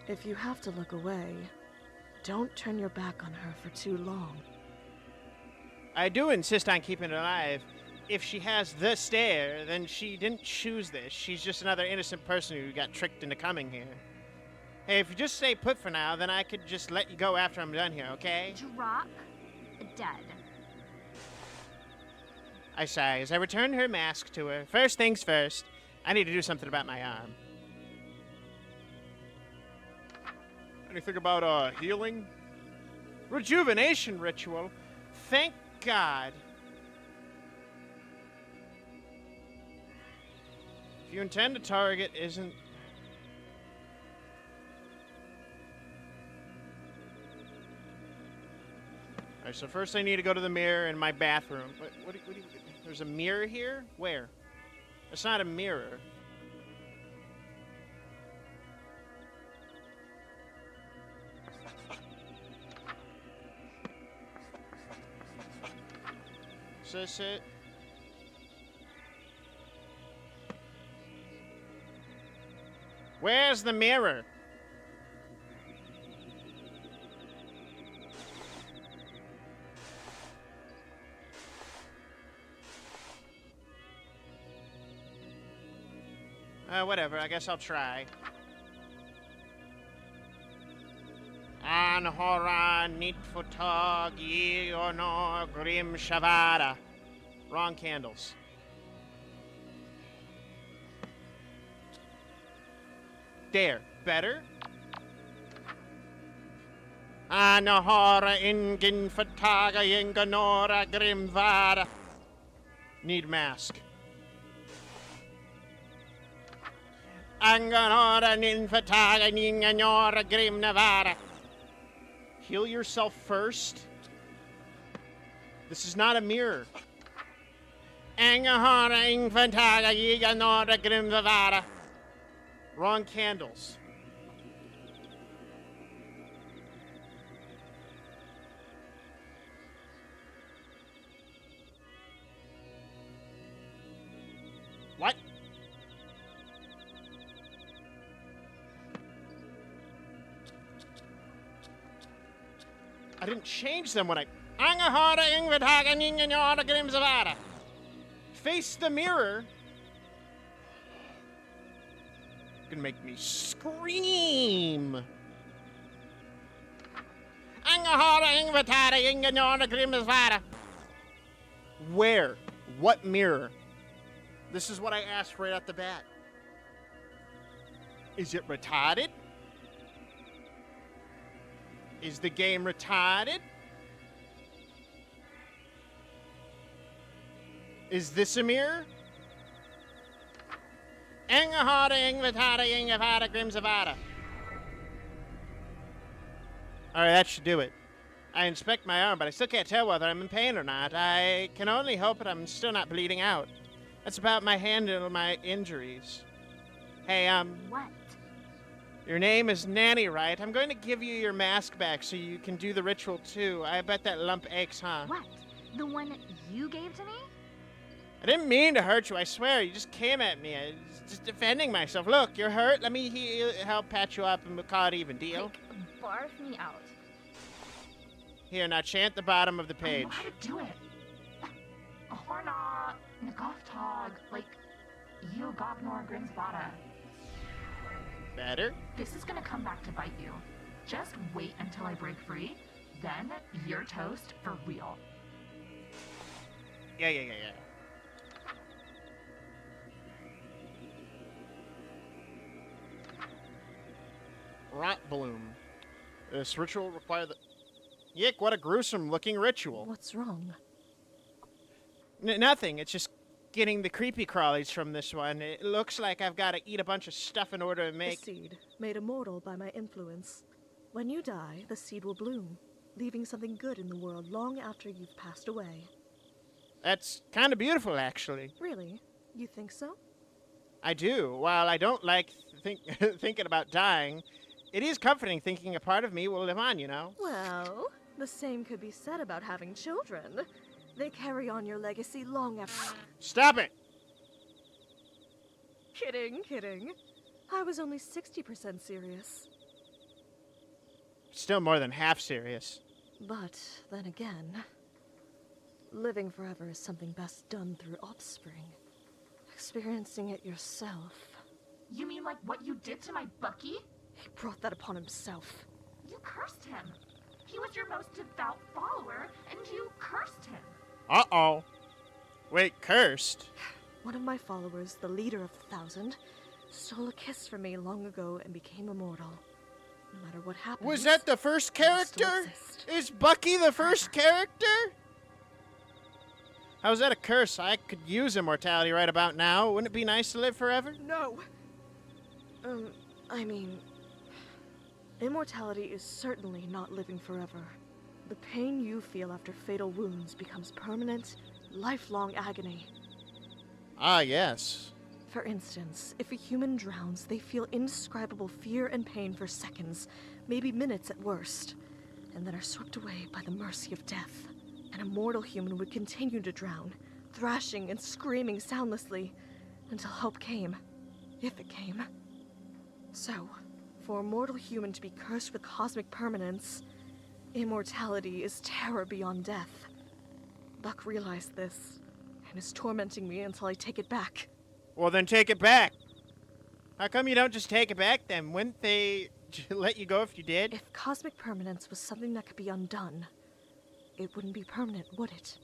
If you have to look away, don't turn your back on her for too long. I do insist on keeping it alive. If she has the stare, then she didn't choose this. She's just another innocent person who got tricked into coming here. Hey, if you just stay put for now, then I could just let you go after I'm done here, okay? Drop dead. I sigh as I return her mask to her. First things first, I need to do something about my arm. Anything about, healing? Rejuvenation ritual? Thank God. If you intend to target isn't... Alright, so first I need to go to the mirror in my bathroom. What do you... There's a mirror here? Where? It's not a mirror. Is this it? Where's the mirror? Whatever, I guess I'll try. An hora nit fotog honor grim shavara. Wrong candles. There. Better? An hora ingin fotaga inganora grim vara. Need mask. Anganora ninfataga ninganora grim navara. Heal yourself first. This is not a mirror. Angahora infantaga yiganora grim navara. Wrong candles. What? I didn't change them when I... Face the mirror. Gonna make me scream. Where? What mirror? This is what I asked right at the bat. Is it retarded? Is the game retarded? Is this a mirror? Alright, that should do it. I inspect my arm, but I still can't tell whether I'm in pain or not. I can only hope that I'm still not bleeding out. That's about my handle and my injuries. Hey, What? your name is Nanny, right? I'm going to give you your mask back so you can do the ritual too. I bet that lump aches, huh? What? The one you gave to me? I didn't mean to hurt you, I swear. You just came at me. I was just defending myself. Look, you're hurt. Let me help patch you up and we'll call it even. Deal? Like, barf me out. Here, now chant the bottom of the I page. know how to do it. Horna, Nagothtog, like, you Gognor Grimsvada. Better? This is gonna come back to bite you. Just wait until I break free, then you're toast for real. Yeah. Rot bloom. This ritual require the... Yick, what a gruesome looking ritual. What's wrong? Nothing. It's just getting the creepy crawlies from this one. It looks like I've got to eat a bunch of stuff in order to A make... seed, made immortal by my influence. When you die, the seed will bloom, leaving something good in the world long after you've passed away. That's kind of beautiful, actually. Really? You think so? I do. While I don't like thinking about dying, it is comforting thinking a part of me will live on, you know? Well, the same could be said about having children. They carry on your legacy long after... Stop it! Kidding. I was only 60% serious. Still more than half serious. But then again... living forever is something best done through offspring. Experiencing it yourself. You mean like what you did to my Bucky? He brought that upon himself. You cursed him. He was your most devout follower, and you cursed him. Uh-oh. Wait, cursed? One of my followers, the leader of the 1,000, stole a kiss from me long ago and became immortal. No matter what happens... Was that the first I still character? exist. Is Bucky the first character? How's that a curse? I could use immortality right about now. Wouldn't it be nice to live forever? No! I mean... Immortality is certainly not living forever. The pain you feel after fatal wounds becomes permanent, lifelong agony. Ah, yes. For instance, if a human drowns, they feel indescribable fear and pain for seconds, maybe minutes at worst, and then are swept away by the mercy of death. An immortal human would continue to drown, thrashing and screaming soundlessly, until help came, if it came. So, for a mortal human to be cursed with cosmic permanence, immortality is terror beyond death. Buck realized this, and is tormenting me until I take it back. Well, then take it back. How come you don't just take it back, then? Wouldn't they let you go if you did? If cosmic permanence was something that could be undone, it wouldn't be permanent, would it?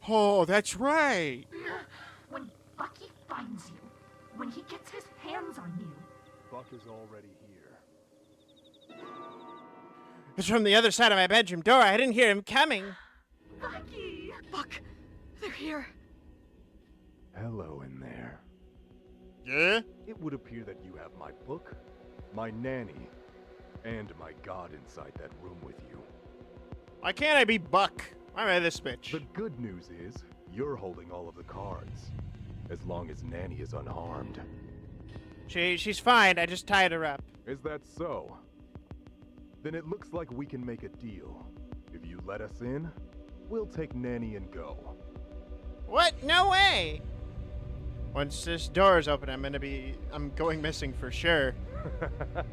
Oh, that's right. When Bucky finds you, when he gets his hands on you, Buck is already here. It's from the other side of my bedroom door. I didn't hear him coming. Bucky! Buck, they're here. Hello in there. Yeah? It would appear that you have my book, my nanny, and my god inside that room with you. Why can't I be Buck? Why am I this bitch? The good news is, you're holding all of the cards. As long as Nanny is unharmed. She's fine. I just tied her up. Is that so? Then it looks like we can make a deal. If you let us in, we'll take Nanny and go. What? No way! Once this door is open, I'm going missing for sure. Do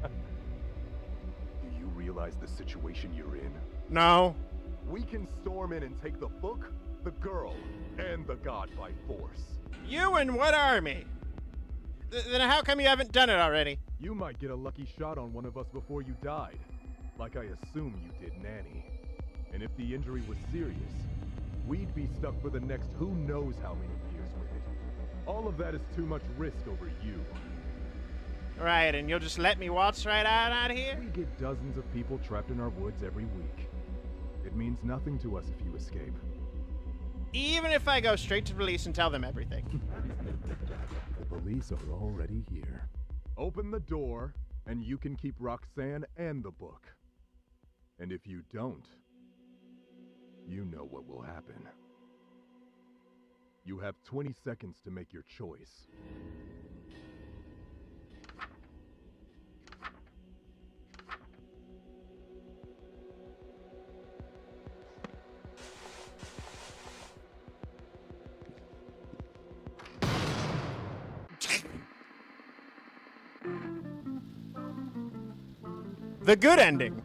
you realize the situation you're in? No. We can storm in and take the book, the girl, and the god by force. You and what army? Then how come you haven't done it already? You might get a lucky shot on one of us before you died, like I assume you did Nanny. And if the injury was serious, we'd be stuck for the next who knows how many years with it. All of that is too much risk over you. Right, and you'll just let me waltz right out of here? We get dozens of people trapped in our woods every week. It means nothing to us if you escape. Even if I go straight to police and tell them everything. The police are already here. Open the door, and you can keep Roxanne and the book. And if you don't, you know what will happen. You have 20 seconds to make your choice. The good ending.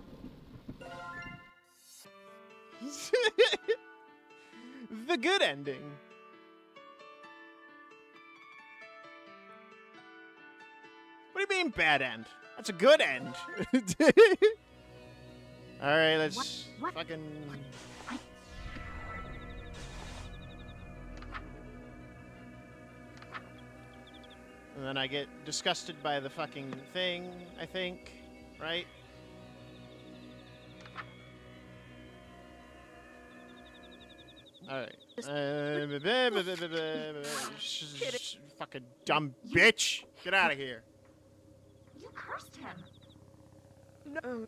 The good ending. What do you mean bad end? That's a good end. Alright, let's What? fucking... And then I get disgusted by the fucking thing, I think. Right? Alright. Fucking dumb bitch. Get out of here. you cursed him. No.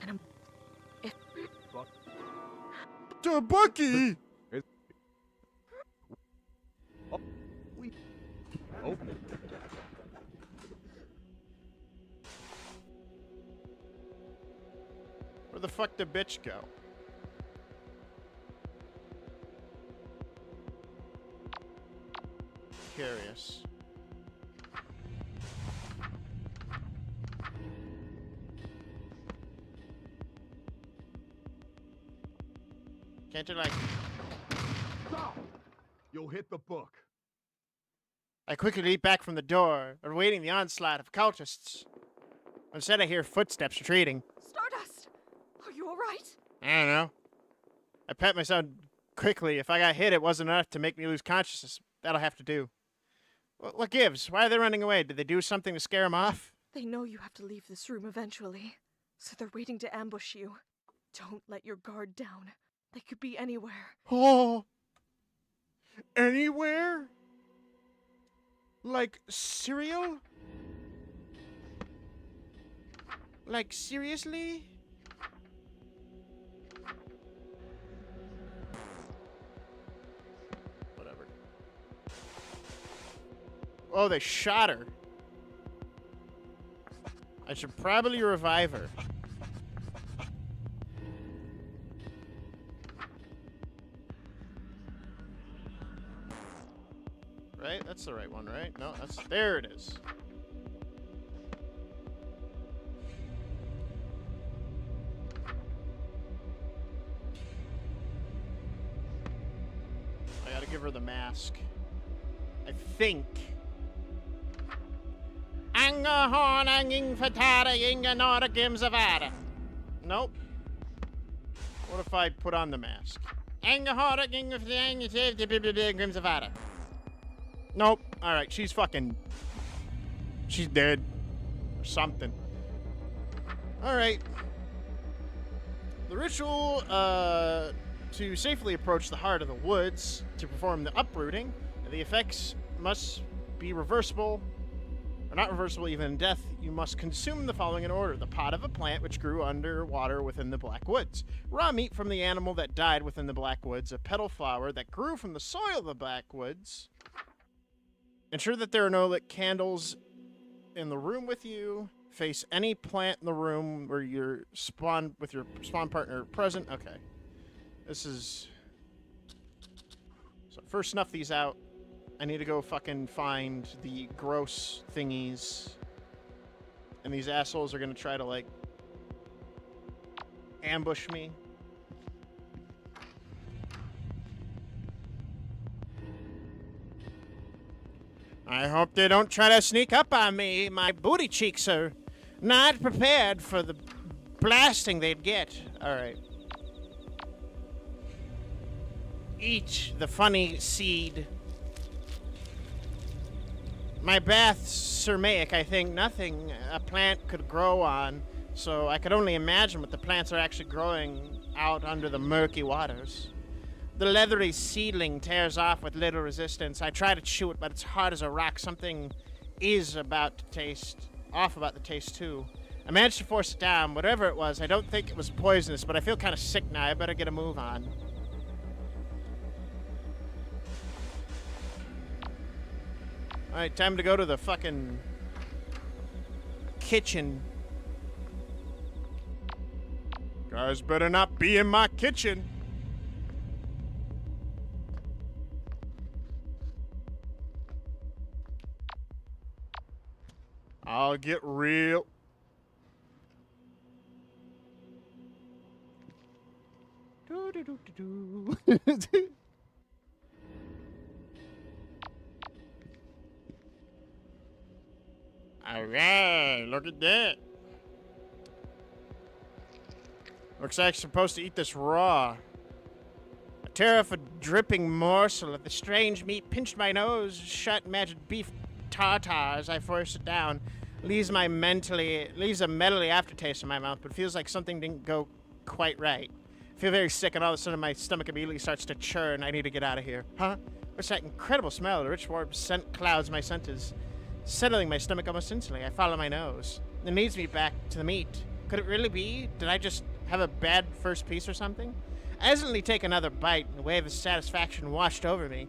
And To Bucky! We open it. Where the fuck did bitch go? Curious. Can't you like... Stop! You'll hit the book. I quickly leap back from the door, awaiting the onslaught of cultists. Instead, I hear footsteps retreating. Stardust! Are you alright? I don't know. I pat myself quickly. If I got hit, it wasn't enough to make me lose consciousness. That'll have to do. What gives? Why are they running away? Did they do something to scare them off? They know you have to leave this room eventually, so they're waiting to ambush you. Don't let your guard down. They could be anywhere. Oh. Anywhere? Like cereal? Like seriously? Whatever. Oh, they shot her. I should probably revive her. Right? That's the right one, right? No, that's... There it is. I gotta give her the mask. I think. Nope. What if I put on the mask? Nope. Alright, she's fucking... She's dead. Or something. Alright. The ritual, to safely approach the heart of the woods to perform the uprooting, the effects must be reversible, or not reversible even in death. You must consume the following in order: the pod of a plant which grew underwater within the Black Woods, raw meat from the animal that died within the Black Woods, a petal flower that grew from the soil of the Black Woods. Ensure that there are no lit candles in the room with you. Face any plant in the room where your spawn partner present. Okay. This is... So first snuff these out. I need to go fucking find the gross thingies. And these assholes are gonna try to, like, ambush me. I hope they don't try to sneak up on me. My booty cheeks are not prepared for the blasting they'd get. Alright. Eat the funny seed. My bath's cermaic, I think. Nothing a plant could grow on, so I could only imagine what the plants are actually growing out under the murky waters. The leathery seedling tears off with little resistance. I try to chew it, but it's hard as a rock. Something is about to taste off about the taste, too. I managed to force it down. Whatever it was, I don't think it was poisonous, but I feel kind of sick now. I better get a move on. Alright, time to go to the fucking kitchen. Guys better not be in my kitchen. I'll get real. Alright, look at that. Looks like I'm supposed to eat this raw. I tear off a dripping morsel of the strange meat, pinched my nose shut, imagined beef tartare as I forced it down. Leaves a mentally aftertaste in my mouth, but feels like something didn't go quite right. I feel very sick, and all of a sudden my stomach immediately starts to churn. I need to get out of here. Huh? What's that incredible smell? The rich warm scent clouds my senses, settling my stomach almost instantly. I follow my nose. It leads me back to the meat. Could it really be? Did I just have a bad first piece or something? I instantly take another bite, and a wave of satisfaction washed over me.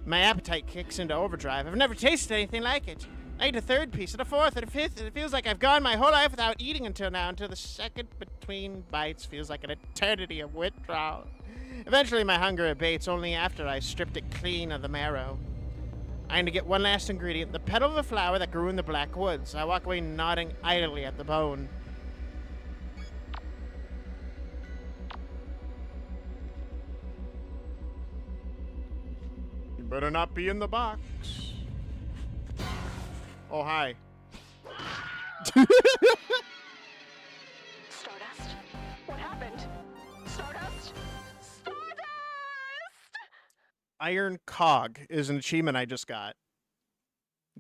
My appetite kicks into overdrive. I've never tasted anything like it. I ate a third piece, and a fourth, and a fifth, and it feels like I've gone my whole life without eating until now, until the second between bites feels like an eternity of withdrawal. Eventually, my hunger abates only after I stripped it clean of the marrow. I need to get one last ingredient, the petal of a flower that grew in the Black Woods. I walk away nodding idly at the bone. Better not be in the box. Oh, hi. Stardust? What happened? Stardust? Stardust! Iron Cog is an achievement I just got.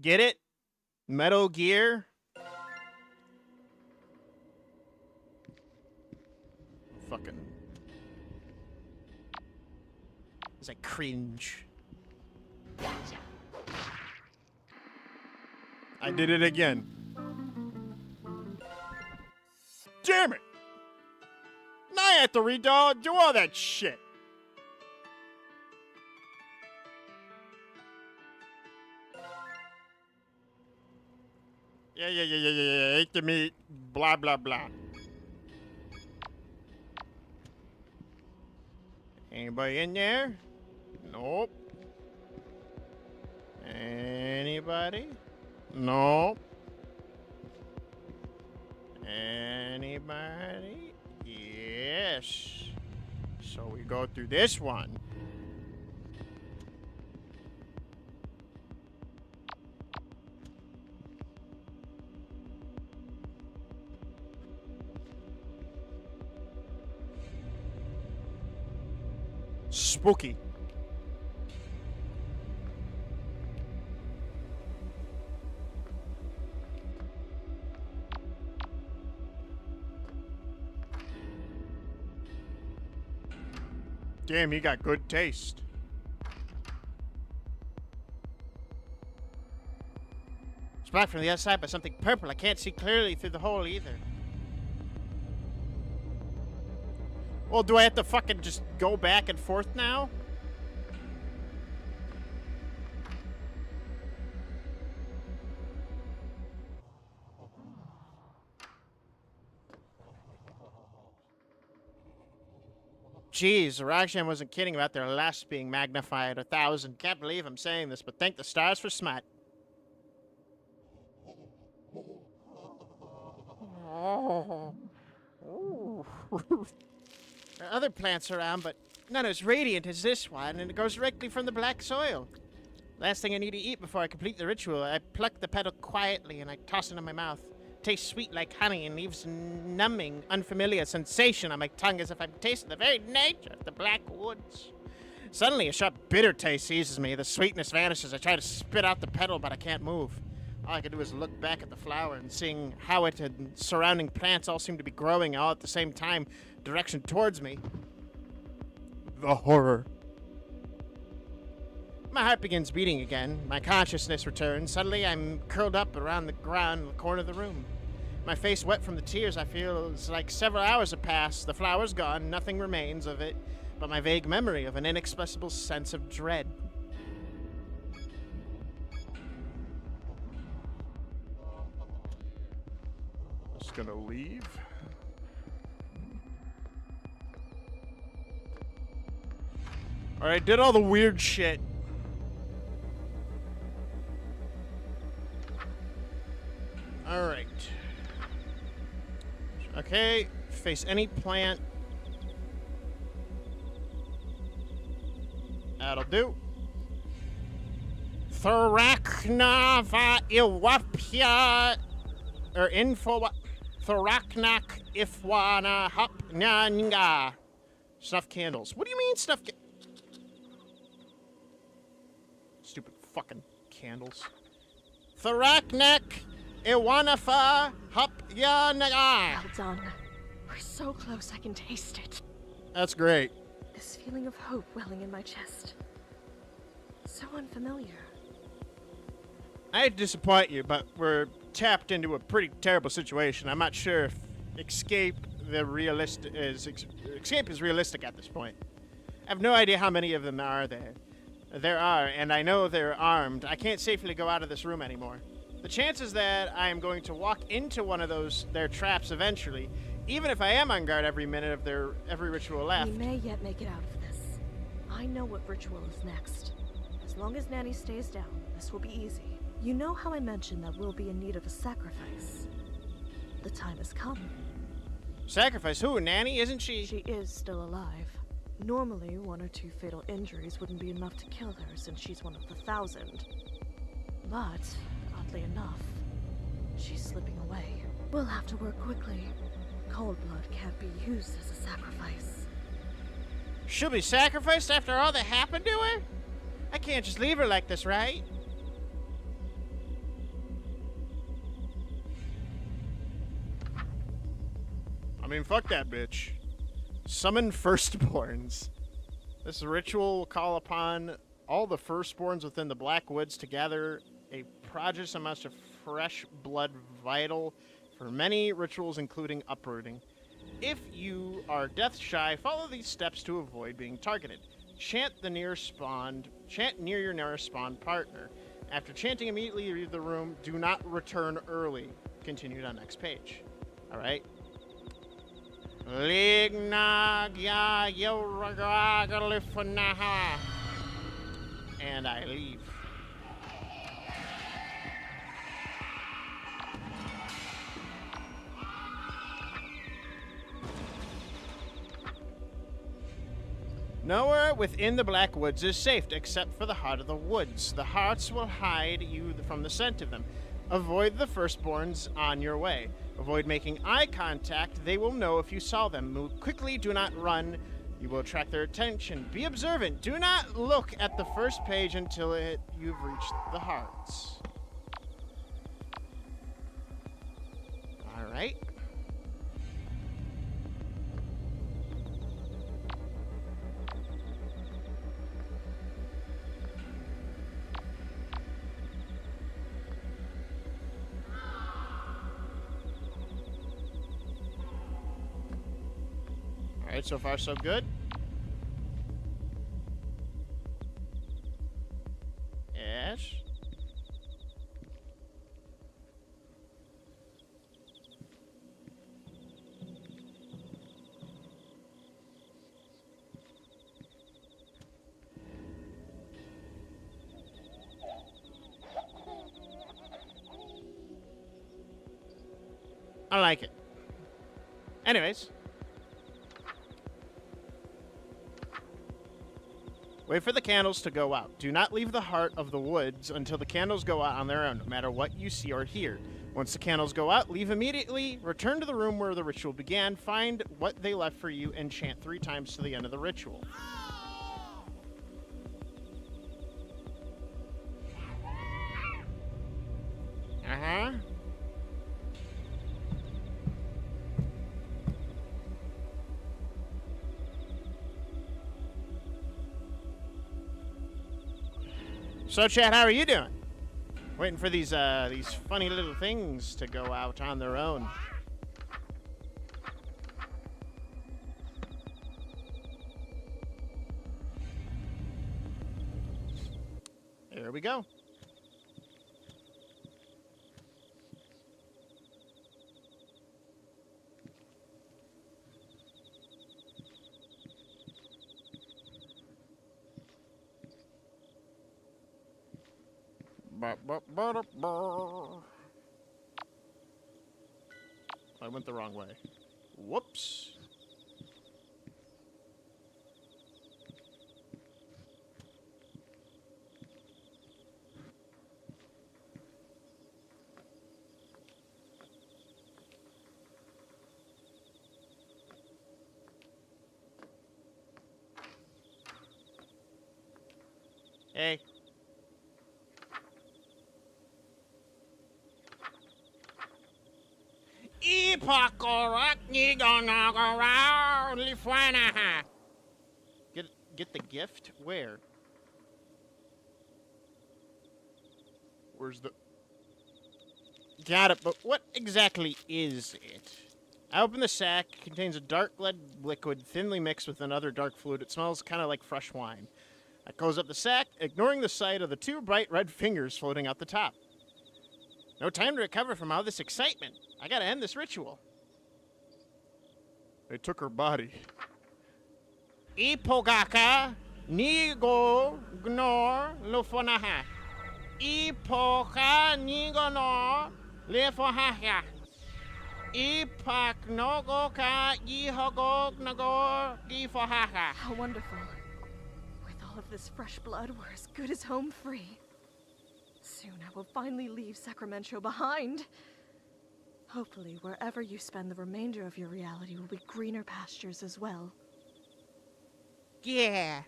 Get it? Metal Gear? Fucking. As I cringe. I did it again. Damn it! Now I have to do all that shit. Yeah. Eat the meat. Blah, blah, blah. Anybody in there? Nope. Anybody? Nope. Anybody? Yes. So we go through this one. Spooky. Damn, you got good taste. It's blocked from the other side by something purple. I can't see clearly through the hole either. Well, do I have to fucking just go back and forth now? Jeez, Rakshan wasn't kidding about their last being magnified 1,000. Can't believe I'm saying this, but thank the stars for smut. There are other plants around, but none as radiant as this one, and it goes directly from the black soil. Last thing I need to eat before I complete the ritual, I pluck the petal quietly and I toss it in my mouth. Tastes sweet like honey and leaves a numbing, unfamiliar sensation on my tongue as if I'm tasting the very nature of the black woods. Suddenly, a sharp, bitter taste seizes me. The sweetness vanishes. I try to spit out the petal, but I can't move. All I can do is look back at the flower and seeing how it and surrounding plants all seem to be growing all at the same time, direction towards me. The horror. My heart begins beating again. My consciousness returns. Suddenly, I'm curled up around the ground in the corner of the room. My face wet from the tears. I feel it's like several hours have passed. The flower's gone. Nothing remains of it but my vague memory of an inexpressible sense of dread. Just gonna leave. Alright, did all the weird shit. Alright. Okay, face any plant. That'll do. Thoraknava iwapia or info Thoraknak ifwana hapnanga. Snuff candles. What do you mean snuff stupid fucking candles. Thoraknak iwanafa hapyanaga. Well done. We're so close I can taste it. That's great. This feeling of hope welling in my chest. So unfamiliar. I hate to disappoint you, but we're tapped into a pretty terrible situation. I'm not sure if escape is realistic at this point. I have no idea how many of them are there. There are, and I know they're armed. I can't safely go out of this room anymore. The chances that I am going to walk into one of their traps eventually, even if I am on guard every minute of every ritual left. We may yet make it out of this. I know what ritual is next. As long as Nanny stays down, this will be easy. You know how I mentioned that we'll be in need of a sacrifice. The time has come. Sacrifice who? Nanny? Isn't she? She is still alive. Normally, 1 or 2 fatal injuries wouldn't be enough to kill her since she's one of the 1,000. But, oddly enough, she's slipping away. We'll have to work quickly. Cold blood can't be used as a sacrifice. She'll be sacrificed after all that happened to her? I can't just leave her like this, right? I mean, fuck that bitch. Summon firstborns. This ritual will call upon all the firstborns within the Black Woods to gather a prodigious amount of fresh blood vital for many rituals, including uprooting. If you are death shy, follow these steps to avoid being targeted. Chant near your nearest spawned partner. After chanting, immediately leave the room. Do not return early. Continued on next page. All right. And I leave. Nowhere within the Black Woods is safe except for the heart of the woods. The hearts will hide you from the scent of them. Avoid the firstborns on your way. Avoid making eye contact. They will know if you saw them. Move quickly. Do not run. You will attract their attention. Be observant. Do not look at the first page until you've reached the hearts. All right. Alright, so far so good. Yes. I like it. Anyways. Wait for the candles to go out. Do not leave the heart of the woods until the candles go out on their own, no matter what you see or hear. Once the candles go out, leave immediately, return to the room where the ritual began, find what they left for you, and chant 3 times to the end of the ritual. Uh-huh. So, Chad, how are you doing? Waiting for these funny little things to go out on their own. There we go. I went the wrong way. Whoops. Hey. Get the gift? Where? Where's the... Got it, but what exactly is it? I open the sack. It contains a dark lead liquid thinly mixed with another dark fluid. It smells kind of like fresh wine. I close up the sack, ignoring the sight of the 2 bright red fingers floating out the top. No time to recover from all this excitement. I gotta end this ritual. They took her body. Ipogaka nigo gnor lufonaha. Ipoka nigo no lefohaha. Ipak nogo ka yihogog nagor gifahaha. How wonderful. With all of this fresh blood, we're as good as home free. Soon I will finally leave Sacramento behind. Hopefully, wherever you spend the remainder of your reality will be greener pastures as well. Yeah.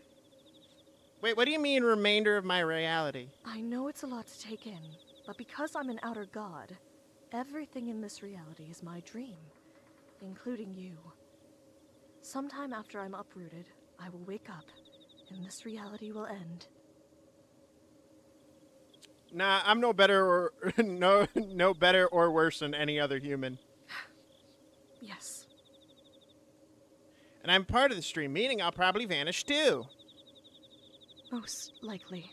Wait, what do you mean, remainder of my reality? I know it's a lot to take in, but because I'm an outer god, everything in this reality is my dream, including you. Sometime after I'm uprooted, I will wake up, and this reality will end. Nah, I'm no better or no better or worse than any other human. Yes. And I'm part of the stream, meaning I'll probably vanish too. Most likely.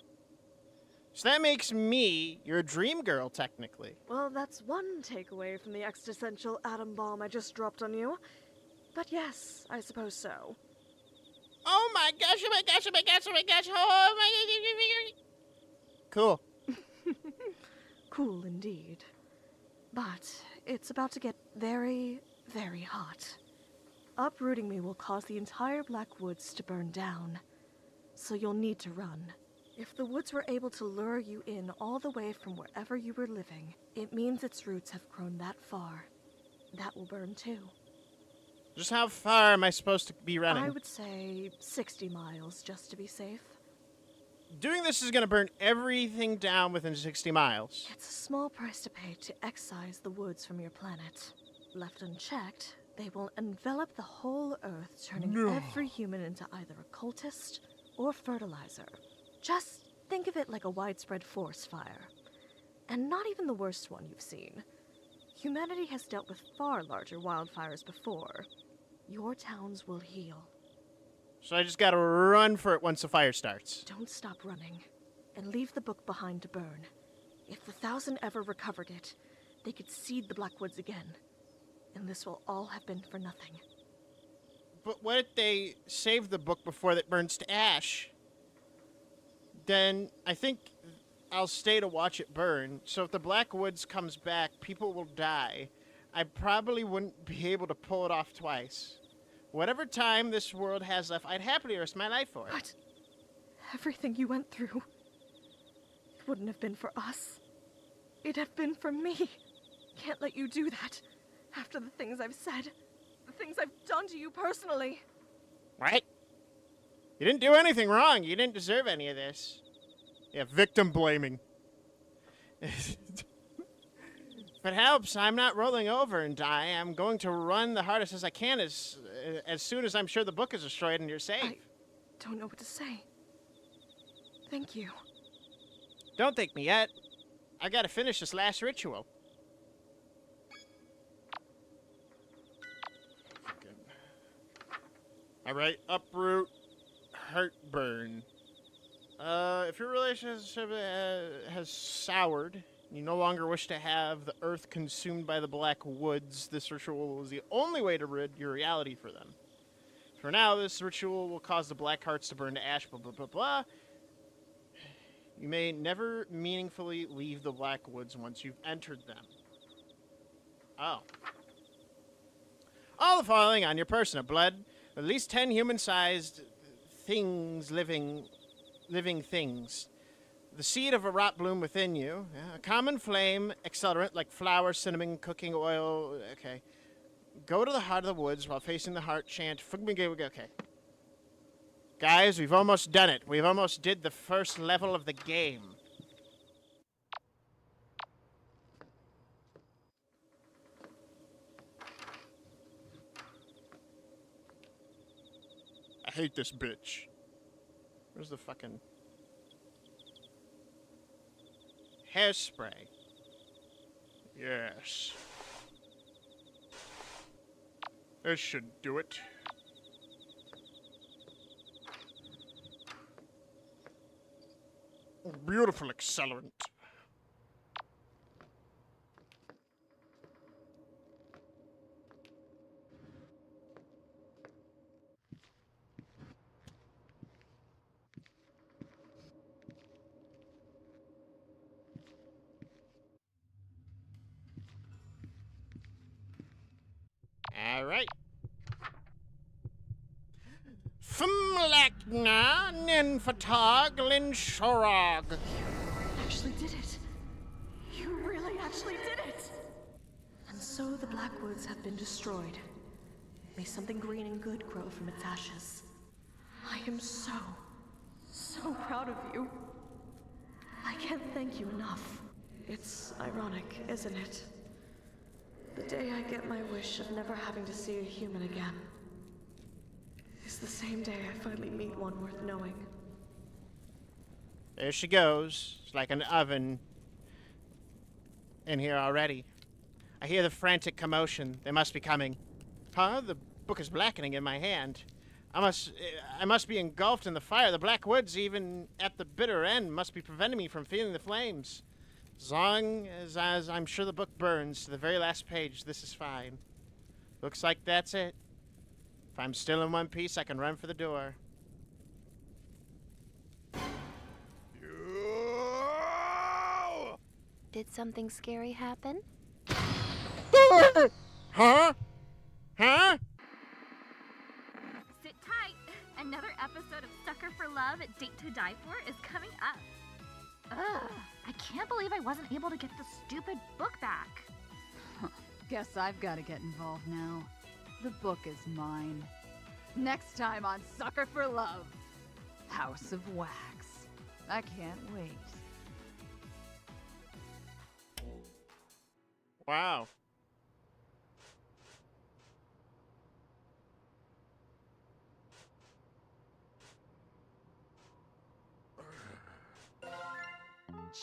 So that makes me your dream girl, technically. Well, that's one takeaway from the existential atom bomb I just dropped on you. But yes, I suppose so. Oh my gosh, oh my gosh, oh my gosh, oh my gosh, oh my gosh. Cool. Cool indeed. But it's about to get very, very hot. Uprooting me will cause the entire Black Woods to burn down. So you'll need to run. If the woods were able to lure you in all the way from wherever you were living, it means its roots have grown that far. That will burn too. Just how far am I supposed to be running? I would say 60 miles, just to be safe. Doing this is going to burn everything down within 60 miles. It's a small price to pay to excise the woods from your planet. Left unchecked, they will envelop the whole Earth, turning every human into either a cultist or fertilizer. Just think of it like a widespread forest fire. And not even the worst one you've seen. Humanity has dealt with far larger wildfires before. Your towns will heal. So I just gotta run for it once the fire starts. Don't stop running, and leave the book behind to burn. If the 1,000 ever recovered it, they could seed the Blackwoods again. And this will all have been for nothing. But what if they save the book before it burns to ash? Then I think I'll stay to watch it burn. So if the Blackwoods comes back, people will die. I probably wouldn't be able to pull it off twice. Whatever time this world has left, I'd happily risk my life for it. But everything you went through, it wouldn't have been for us. It'd have been for me. Can't let you do that. After the things I've said, the things I've done to you personally. What? You didn't do anything wrong. You didn't deserve any of this. Yeah, victim blaming. If it helps, I'm not rolling over and die. I'm going to run the hardest as I can as soon as I'm sure the book is destroyed and you're safe. I don't know what to say. Thank you. Don't thank me yet. I gotta finish this last ritual. Alright, uproot, heartburn. If your relationship has soured, you no longer wish to have the earth consumed by the black woods, this ritual is the only way to rid your reality for them. For now, this ritual will cause the black hearts to burn to ash, blah, blah, blah, blah. You may never meaningfully leave the black woods once you've entered them. Oh. All the following on your person of blood, at least 10 human-sized things, living things. The seed of a rot bloom within you. A common flame, accelerant like flour, cinnamon, cooking oil. Okay. Go to the heart of the woods while facing the heart. Chant. Okay. Guys, we've almost done it. We've almost did the first level of the game. I hate this bitch. Where's the fucking hairspray? Yes. This should do it. Beautiful accelerant. Gna Ninfatog Linshorog. Actually did it. You really actually did it. And so the Blackwoods have been destroyed. May something green and good grow from its ashes. I am so proud of you. I can't thank you enough. It's ironic, isn't it? The day I get my wish of never having to see a human again is the same day I finally meet one worth knowing. There she goes. It's like an oven in here already. I hear the frantic commotion. They must be coming. Huh? The book is blackening in my hand. I must be engulfed in the fire. The black woods, even at the bitter end, must be preventing me from feeling the flames. As long as I'm sure the book burns to the very last page, this is fine. Looks like that's it. If I'm still in one piece, I can run for the door. Did something scary happen? Huh? Huh? Sit tight. Another episode of Sucker for Love at Date to Die For is coming up. Ugh, I can't believe I wasn't able to get the stupid book back. Guess I've got to get involved now. The book is mine. Next time on Sucker for Love, House of Wax. I can't wait. Wow.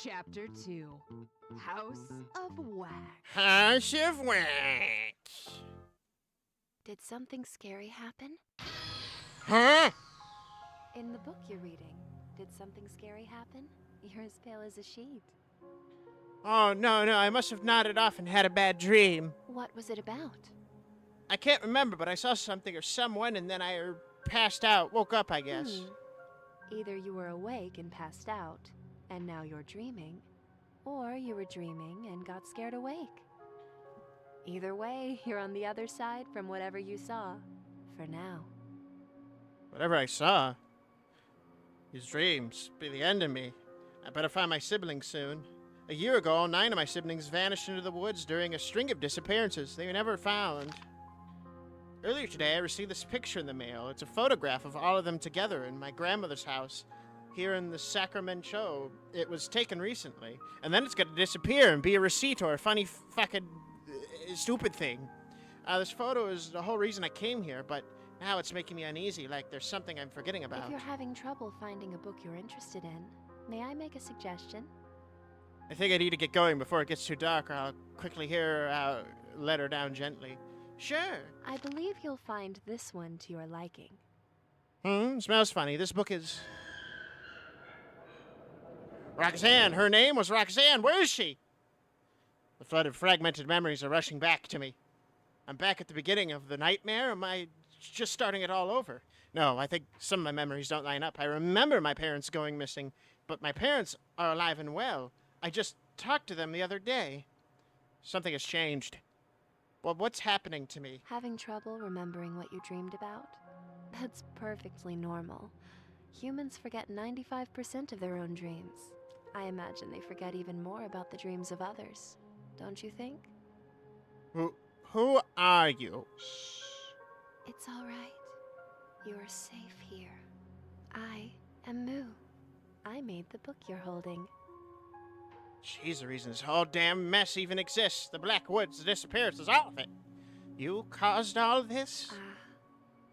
Chapter 2, House of Wax. House of Wax. Did something scary happen? Huh? In the book you're reading, did something scary happen? You're as pale as a sheet. Oh, no, I must have nodded off and had a bad dream. What was it about? I can't remember, but I saw something or someone, and then I passed out. Woke up, I guess. Either you were awake and passed out, and now you're dreaming, or you were dreaming and got scared awake. Either way, you're on the other side from whatever you saw, for now. Whatever I saw. These dreams be the end of me. I better find my siblings soon. A year ago, all 9 of my siblings vanished into the woods during a string of disappearances. They were never found. Earlier today, I received this picture in the mail. It's a photograph of all of them together in my grandmother's house here in the Sacramento. It was taken recently. And then it's going to disappear and be a receipt or a funny fucking stupid thing. This photo is the whole reason I came here, but now it's making me uneasy, like there's something I'm forgetting about. If you're having trouble finding a book you're interested in, may I make a suggestion? I think I need to get going before it gets too dark, or I'll quickly hear her out, let her down gently. Sure. I believe you'll find this one to your liking. Smells funny. This book is... Roxanne! Her name was Roxanne! Where is she? The flood of fragmented memories are rushing back to me. I'm back at the beginning of the nightmare, or am I just starting it all over? No, I think some of my memories don't line up. I remember my parents going missing, but my parents are alive and well. I just talked to them the other day. Something has changed. Well, what's happening to me? Having trouble remembering what you dreamed about? That's perfectly normal. Humans forget 95% of their own dreams. I imagine they forget even more about the dreams of others. Don't you think? Who are you? Shh. It's all right. You are safe here. I am Moo. I made the book you're holding. She's the reason this whole damn mess even exists. The Black Woods, the disappearances, all of it. You caused all this?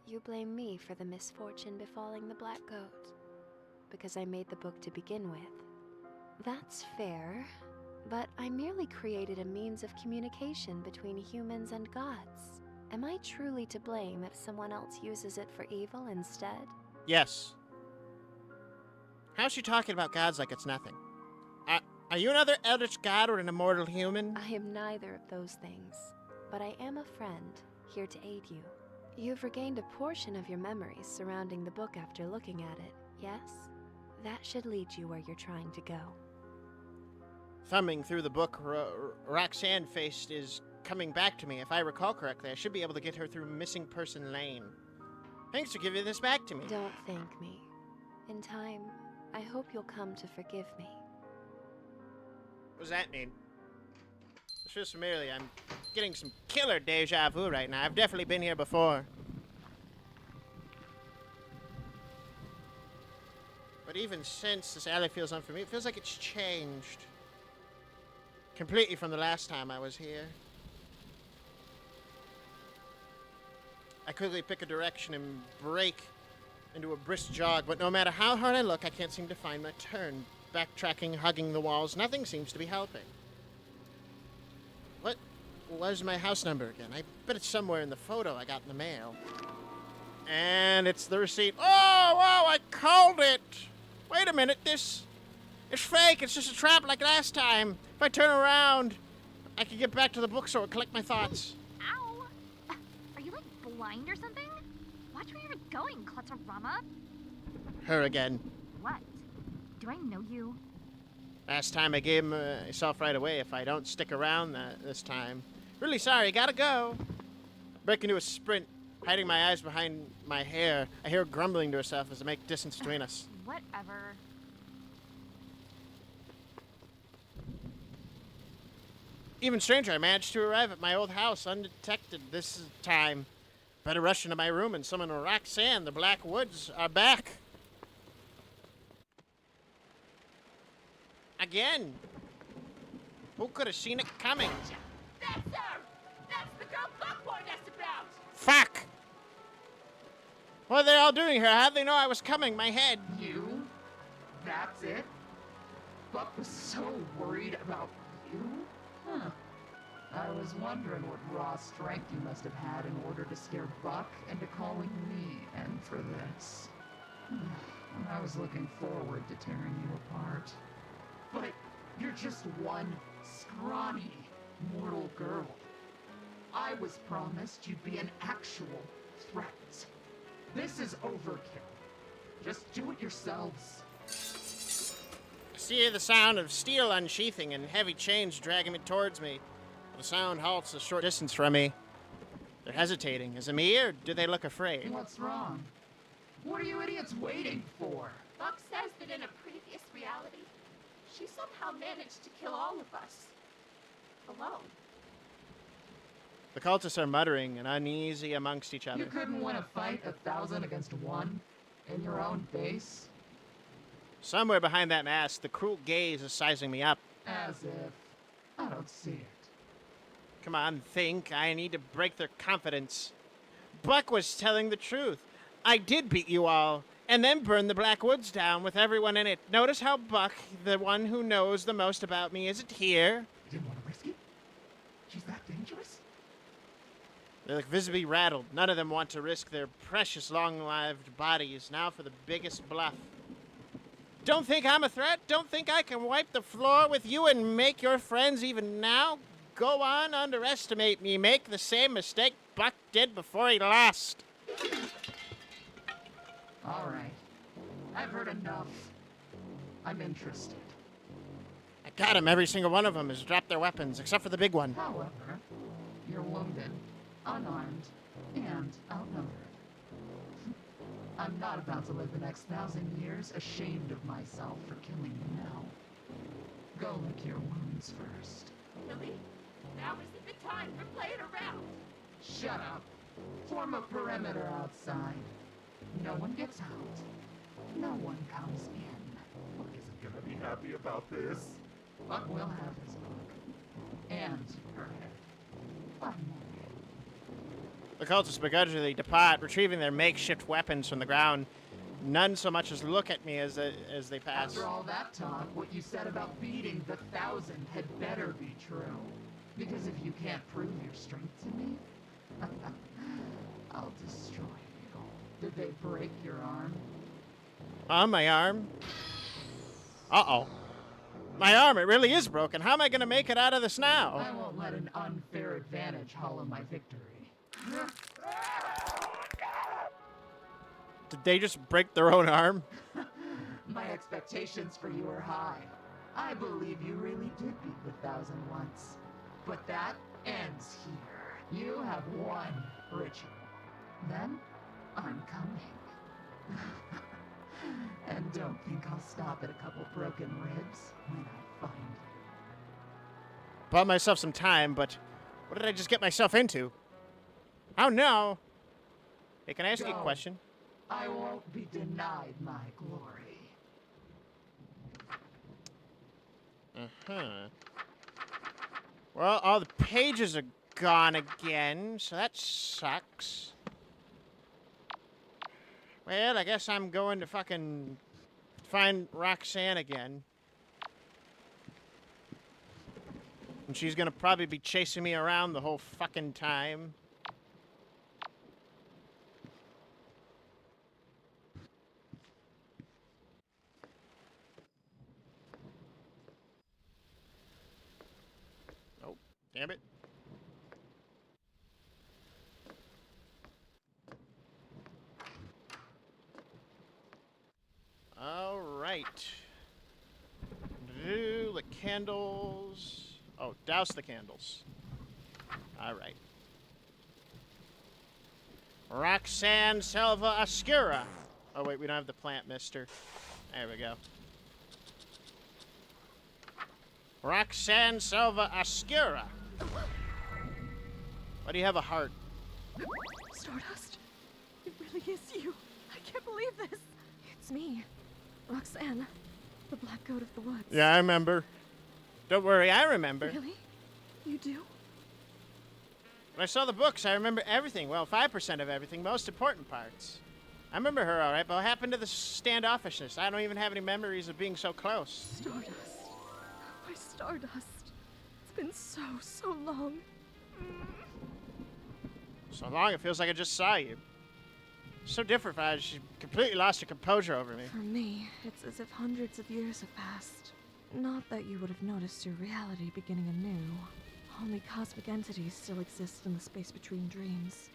You blame me for the misfortune befalling the Black Goat. Because I made the book to begin with. That's fair. But I merely created a means of communication between humans and gods. Am I truly to blame if someone else uses it for evil instead? Yes. How's she talking about gods like it's nothing? Are you another eldritch god or an immortal human? I am neither of those things. But I am a friend, here to aid you. You've regained a portion of your memories surrounding the book after looking at it, yes? That should lead you where you're trying to go. Thumbing through the book Roxanne faced is coming back to me. If I recall correctly, I should be able to get her through Missing Person Lane. Thanks for giving this back to me. Don't thank me. In time, I hope you'll come to forgive me. What does that mean? It's just familiar. I'm getting some killer deja vu right now. I've definitely been here before. But even since this alley feels unfamiliar, it feels like it's changed. Completely from the last time I was here. I quickly pick a direction and break into a brisk jog, but no matter how hard I look, I can't seem to find my turn. Backtracking, hugging the walls, nothing seems to be helping. What was my house number again? I bet it's somewhere in the photo I got in the mail. And it's the receipt. Oh, wow, I called it! Wait a minute, this is fake. It's just a trap like last time. If I turn around, I can get back to the bookstore and collect my thoughts. Ow! Are you, like, blind or something? Watch where you're going, Clutterama. Her again. What? Do I know you? Last time I gave myself right away if I don't stick around this time. Really sorry, gotta go. Break into a sprint, hiding my eyes behind my hair. I hear her grumbling to herself as I make distance between us. Whatever. Even stranger, I managed to arrive at my old house undetected this time. Better rush into my room and summon Roxanne. The Black Woods are back. Again. Who could have seen it coming? That's her! That's the girl Buck warned us about! Fuck! What are they all doing here? How'd they know I was coming? My head. You? That's it? Buck was so worried about you? Huh. I was wondering what raw strength you must have had in order to scare Buck into calling me in for this. I was looking forward to tearing you apart. But you're just one scrawny mortal girl. I was promised you'd be an actual threat. This is overkill. Just do it yourselves. I see the sound of steel unsheathing and heavy chains dragging me towards me. The sound halts a short distance from me. They're hesitating. Is it me or do they look afraid? What's wrong? What are you idiots waiting for? Buck says that in a previous reality, she somehow managed to kill all of us. Alone. The cultists are muttering and uneasy amongst each other. You couldn't win a fight 1,000 against 1 in your own base? Somewhere behind that mask, the cruel gaze is sizing me up. As if I don't see it. Come on, think. I need to break their confidence. Buck was telling the truth. I did beat you all, and then burn the Black Woods down with everyone in it. Notice how Buck, the one who knows the most about me, isn't here. You didn't want to risk it? She's that dangerous? They look visibly rattled. None of them want to risk their precious long-lived bodies now for the biggest bluff. Don't think I'm a threat? Don't think I can wipe the floor with you and make your friends even now? Go on, underestimate me. Make the same mistake Buck did before he lost. All right. I've heard enough. I'm interested. I got him. Every single one of them has dropped their weapons, except for the big one. However, you're wounded, unarmed, and outnumbered. I'm not about to live the next 1,000 years ashamed of myself for killing you now. Go lick your wounds first. Really? Now isn't the time for playing around. Shut up. Form a perimeter outside. No one gets out. No one comes in. Buck isn't gonna be happy about this. Buck will have his book. And her head. One more. The cultists begrudgingly depart, retrieving their makeshift weapons from the ground. None so much as look at me as they pass. After all that talk, what you said about beating the 1,000 had better be true. Because if you can't prove your strength to me, I'll destroy you. Did they break your arm? My arm? Uh-oh. My arm, it really is broken. How am I going to make it out of this now? I won't let an unfair advantage hollow my victory. Did they just break their own arm? My expectations for you are high. I believe you really did beat the 1,000 once. But that ends here. You have one ritual. Then, I'm coming. And don't think I'll stop at a couple broken ribs when I find you. Bought myself some time, but what did I just get myself into? Oh no! Hey, can I ask you a Go. question? I won't be denied my glory. Uh-huh. Well, all the pages are gone again, so that sucks. Well, I guess I'm going to fucking find Roxanne again. And she's gonna probably be chasing me around the whole fucking time. Oh, damn it. All right. Do the candles. Oh, douse the candles. All right. Roxanne Selva Oscura. Oh, wait, we don't have the plant, mister. There we go. Roxanne Selva Oscura. Why do you have a heart? Stardust, it really is you. I can't believe this. It's me, Roxanne, the Black Goat of the Woods. Yeah, I remember. Don't worry, I remember. Really? You do? When I saw the books, I remember everything. Well, 5% of everything, most important parts. I remember her all right, but what happened to the standoffishness? I don't even have any memories of being so close. Stardust. My Stardust. It's been so long. So long, it feels like I just saw you. So different from how she completely lost her composure over me. For me, it's as if hundreds of years have passed. Not that you would have noticed your reality beginning anew. Only cosmic entities still exist in the space between dreams.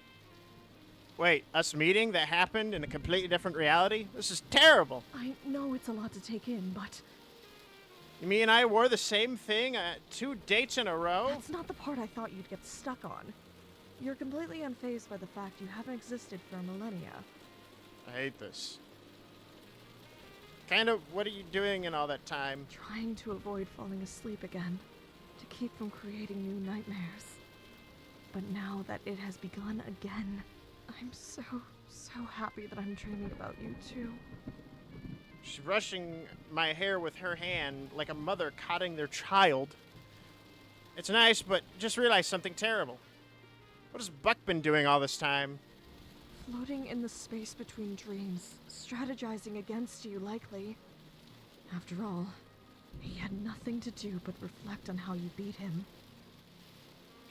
Wait, us meeting that happened in a completely different reality? This is terrible. I know it's a lot to take in, but You mean I wore the same thing 2 dates in a row? that's not the part I thought you'd get stuck on. You're completely unfazed by the fact you haven't existed for millennia. I hate this. Kind of, what are you doing in all that time? Trying to avoid falling asleep again, to keep from creating new nightmares. But now that it has begun again, I'm so happy that I'm dreaming about you too. She's brushing my hair with her hand like a mother coddling their child. It's nice, but just realized something terrible. What has Buck been doing all this time? Floating in the space between dreams, strategizing against you likely. After all, he had nothing to do but reflect on how you beat him.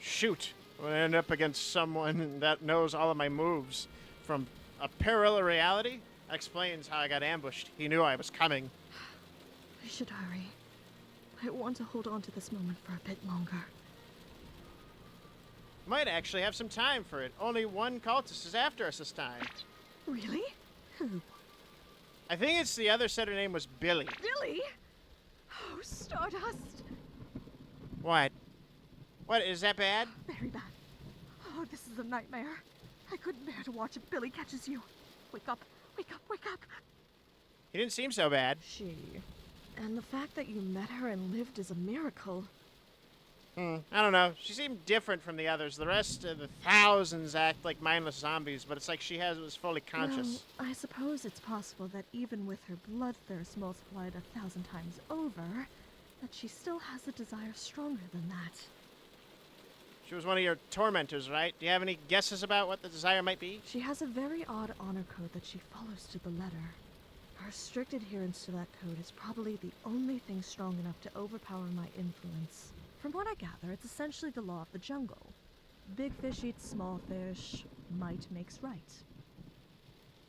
Shoot, I'm gonna end up against someone that knows all of my moves from a parallel reality. That explains how I got ambushed. He knew I was coming. I should hurry. I want to hold on to this moment for a bit longer. Might actually have some time for it. Only one cultist is after us this time. Really? Who? I think it's the other said her name was Billy. Billy? Oh, Stardust! What? What, is that bad? Very bad. Oh, this is a nightmare. I couldn't bear to watch if Billy catches you. Wake up, wake up, wake up! He didn't seem so bad. She. And the fact that you met her and lived is a miracle. I don't know. She seemed different from the others. The rest of the thousands act like mindless zombies, but it's like she was fully conscious. Well, I suppose it's possible that even with her bloodthirst multiplied 1,000 times over, that she still has a desire stronger than that. She was one of your tormentors, right? Do you have any guesses about what the desire might be? She has a very odd honor code that she follows to the letter. Her strict adherence to that code is probably the only thing strong enough to overpower my influence. From what I gather, it's essentially the law of the jungle. Big fish eats small fish. Might makes right.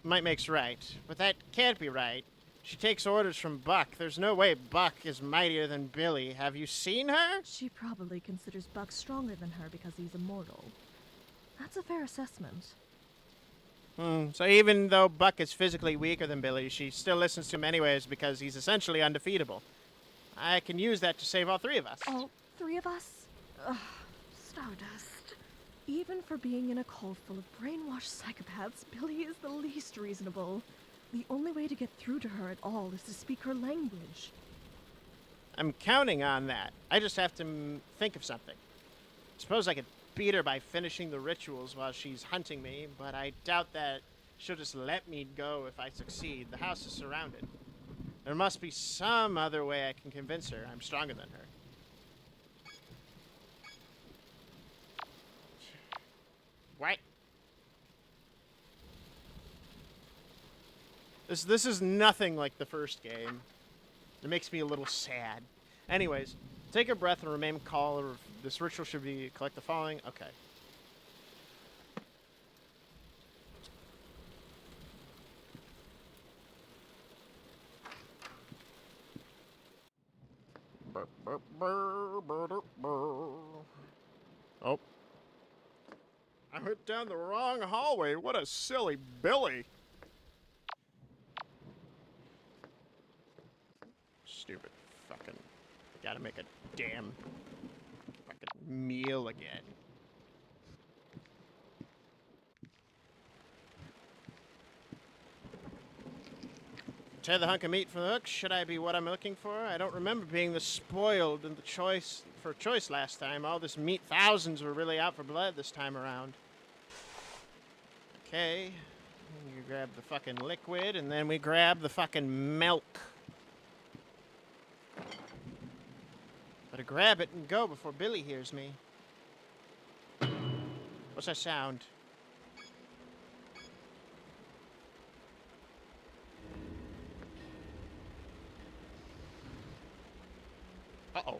Might makes right, but that can't be right. She takes orders from Buck. There's no way Buck is mightier than Billy. Have you seen her? She probably considers Buck stronger than her because he's immortal. That's a fair assessment. So even though Buck is physically weaker than Billy, she still listens to him anyways because he's essentially undefeatable. I can use that to save all 3 of us. All 3 of us? Ugh, Stardust. Even for being in a cult full of brainwashed psychopaths, Billy is the least reasonable. The only way to get through to her at all is to speak her language. I'm counting on that. I just have to think of something. Suppose I could beat her by finishing the rituals while she's hunting me, but I doubt that she'll just let me go if I succeed. The house is surrounded. There must be some other way I can convince her I'm stronger than her. What? This is nothing like the first game. It makes me a little sad. Anyways, take a breath and remain calm. This ritual should be collect the following. Okay. Oh. I went down the wrong hallway. What a silly Billy. Stupid fucking. Gotta make a damn fucking meal again. Tear the hunk of meat from the hook. Should I be what I'm looking for? I don't remember being this spoiled in the choice last time. All this meat, thousands were really out for blood this time around. Okay. You grab the fucking liquid, and then we grab the fucking milk. Better grab it and go before Billy hears me. What's that sound? Uh-oh.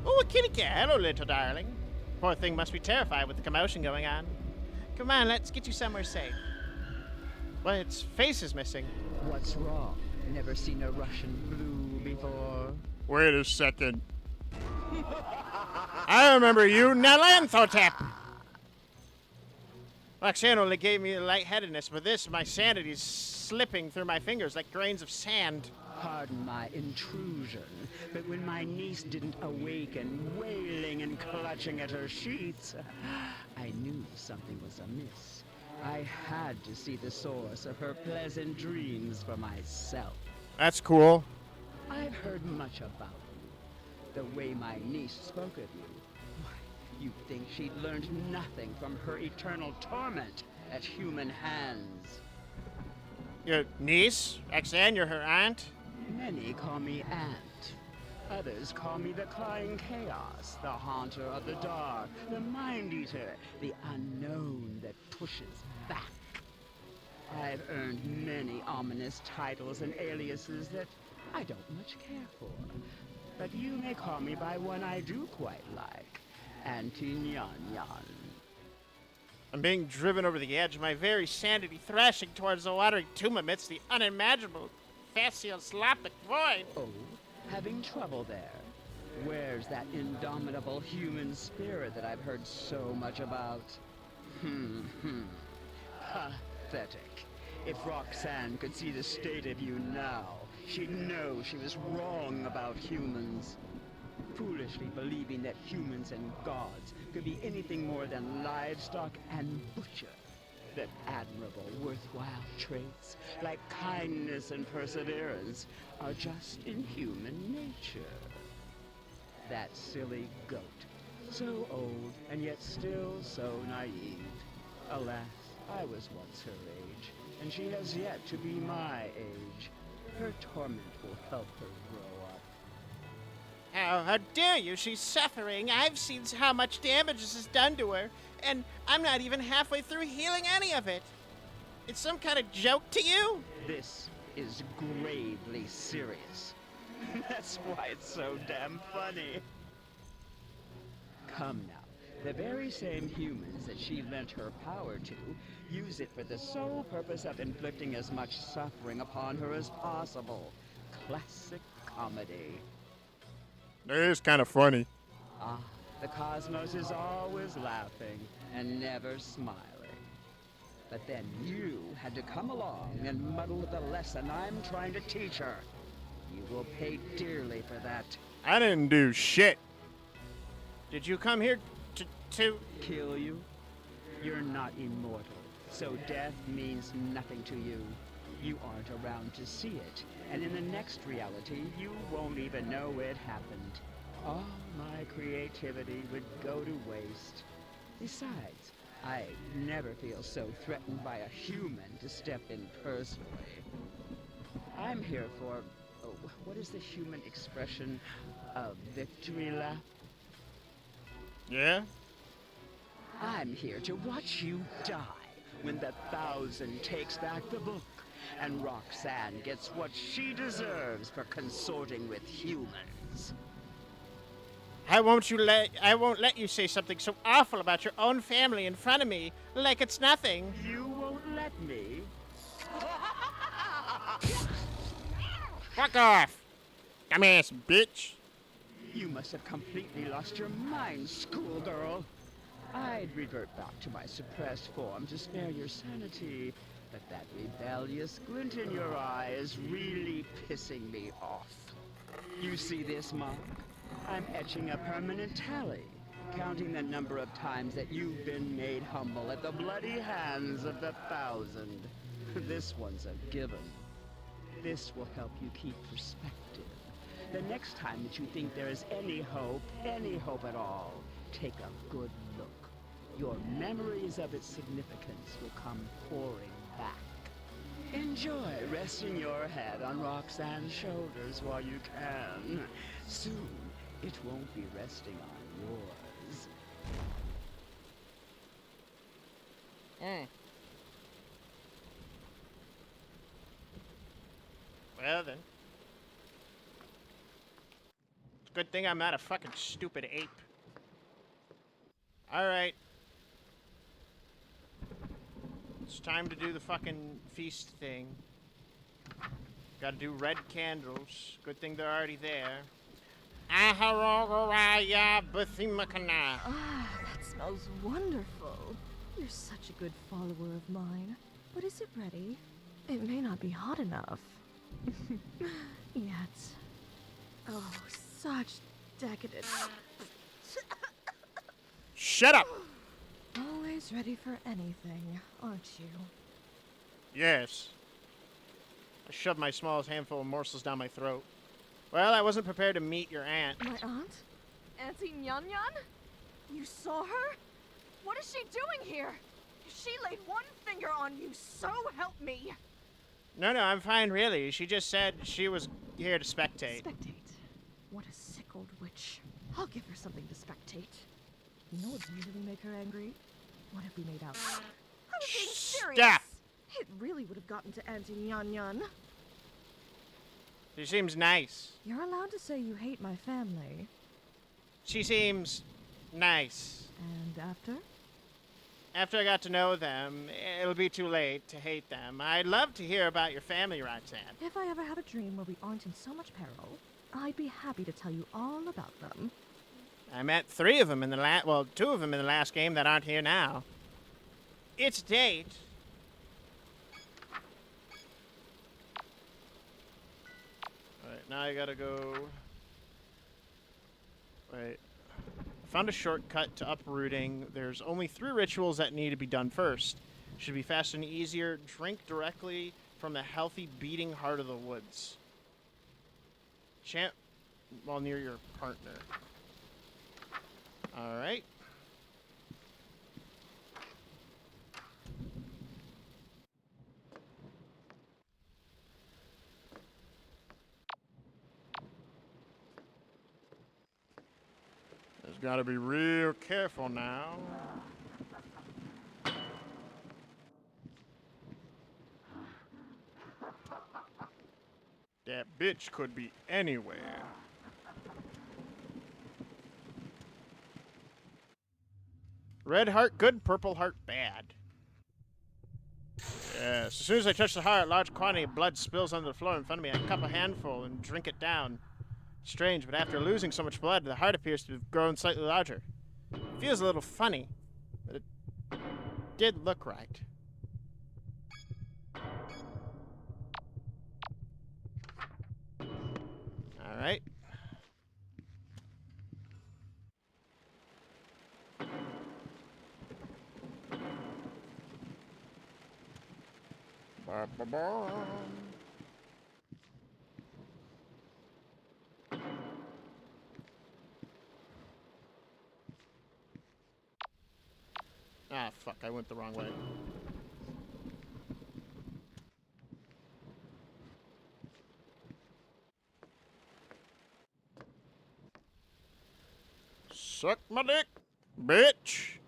Oh, a kitty cat. Hello, little darling. Poor thing must be terrified with the commotion going on. Come on, let's get you somewhere safe. Well, its face is missing. What's wrong? Never seen a Russian blue before? Wait a second. I remember you, Nalanthotep! Roxanne only gave me a lightheadedness, but this, my sanity's slipping through my fingers like grains of sand. Pardon my intrusion, but when my niece didn't awaken, wailing and clutching at her sheets, I knew something was amiss. I had to see the source of her pleasant dreams for myself. That's cool. I've heard much about you. The way my niece spoke of you. Why, you'd think she'd learned nothing from her eternal torment at human hands. Your niece? Roxanne, you're her aunt? Many call me Aunt. Others call me the Crying Chaos, the Haunter of the Dark, the Mind Eater, the Unknown that pushes back. I've earned many ominous titles and aliases that I don't much care for. But you may call me by one I do quite like, Auntie Nyan Nyan. I'm being driven over the edge, my very sanity thrashing towards the watery tomb amidst the unimaginable fascioslopic void. Oh, having trouble there? Where's that indomitable human spirit that I've heard so much about? Pathetic. If Roxanne could see the state of you now, she'd know she was wrong about humans. Foolishly believing that humans and gods could be anything more than livestock and butcher. That admirable, worthwhile traits, like kindness and perseverance, are just in human nature. That silly goat, so old and yet still so naive. Alas, I was once her age, and she has yet to be my age. Her torment will help her grow up. How dare you? She's suffering. I've seen how much damage this has done to her, and I'm not even halfway through healing any of it. It's some kind of joke to you? This is gravely serious. That's why it's so damn funny. Come now. The very same humans that she lent her power to use it for the sole purpose of inflicting as much suffering upon her as possible. Classic comedy. It is kind of funny. Ah, the cosmos is always laughing and never smiling. But then you had to come along and muddle with the lesson I'm trying to teach her. You will pay dearly for that. I didn't do shit. Did you come here to... Kill you? You're not immortal, so death means nothing to you. You aren't around to see it, and in the next reality, you won't even know it happened. All my creativity would go to waste. Besides, I never feel so threatened by a human to step in personally. I'm here for, oh, what is the human expression? A victory lap? Yeah? I'm here to watch you die when the 1,000 takes back the book and Roxanne gets what she deserves for consorting with humans. I won't let you say something so awful about your own family in front of me like it's nothing. You won't let me? Fuck off, dumbass bitch. You must have completely lost your mind, schoolgirl. I'd revert back to my suppressed form to spare your sanity, but that rebellious glint in your eye is really pissing me off. You see this mark? I'm etching a permanent tally, counting the number of times that you've been made humble at the bloody hands of the 1,000. This one's a given. This will help you keep perspective. The next time that you think there is any hope at all, take a good look. Your memories of its significance will come pouring back. Enjoy resting your head on Roxanne's shoulders while you can. Soon, it won't be resting on yours. Well then. It's a good thing I'm not a fucking stupid ape. Alright. It's time to do the fucking feast thing. Gotta do red candles. Good thing they're already there. Ah, that smells wonderful. You're such a good follower of mine. But is it ready? It may not be hot enough. Yet. Oh, such decadent. Shut up! Always ready for anything, aren't you? Yes. I shoved my smallest handful of morsels down my throat. Well, I wasn't prepared to meet your aunt. My aunt? Auntie Nyan Nyan? You saw her? What is she doing here? She laid one finger on you, so help me! No, I'm fine, really. She just said she was here to spectate. Spectate? What a sick old witch. I'll give her something to spectate. You know what would usually make her angry? What if we made out? I was being serious! Stop! It really would have gotten to Auntie Nyan Nyan. She seems nice. You're allowed to say you hate my family. She seems nice. And after? After I got to know them, it'll be too late to hate them. I'd love to hear about your family, Roxanne. If I ever have a dream where we aren't in so much peril, I'd be happy to tell you all about them. I met 3 of them in the 2 of them in the last game that aren't here now. It's date. Alright, now I gotta go... Wait. Found a shortcut to uprooting. There's only 3 rituals that need to be done first. Should be fast and easier. Drink directly from the healthy beating heart of the woods. Chant while near your partner. Alright. Just gotta be real careful now. That bitch could be anywhere. Red heart good, purple heart bad. Yes. As soon as I touch the heart, a large quantity of blood spills onto the floor in front of me. I cup a handful and drink it down. Strange, but after losing so much blood, the heart appears to have grown slightly larger. It feels a little funny, but it did look right. Alright. Ba-ba-ba. Ah, fuck, I went the wrong way. Suck my dick, bitch!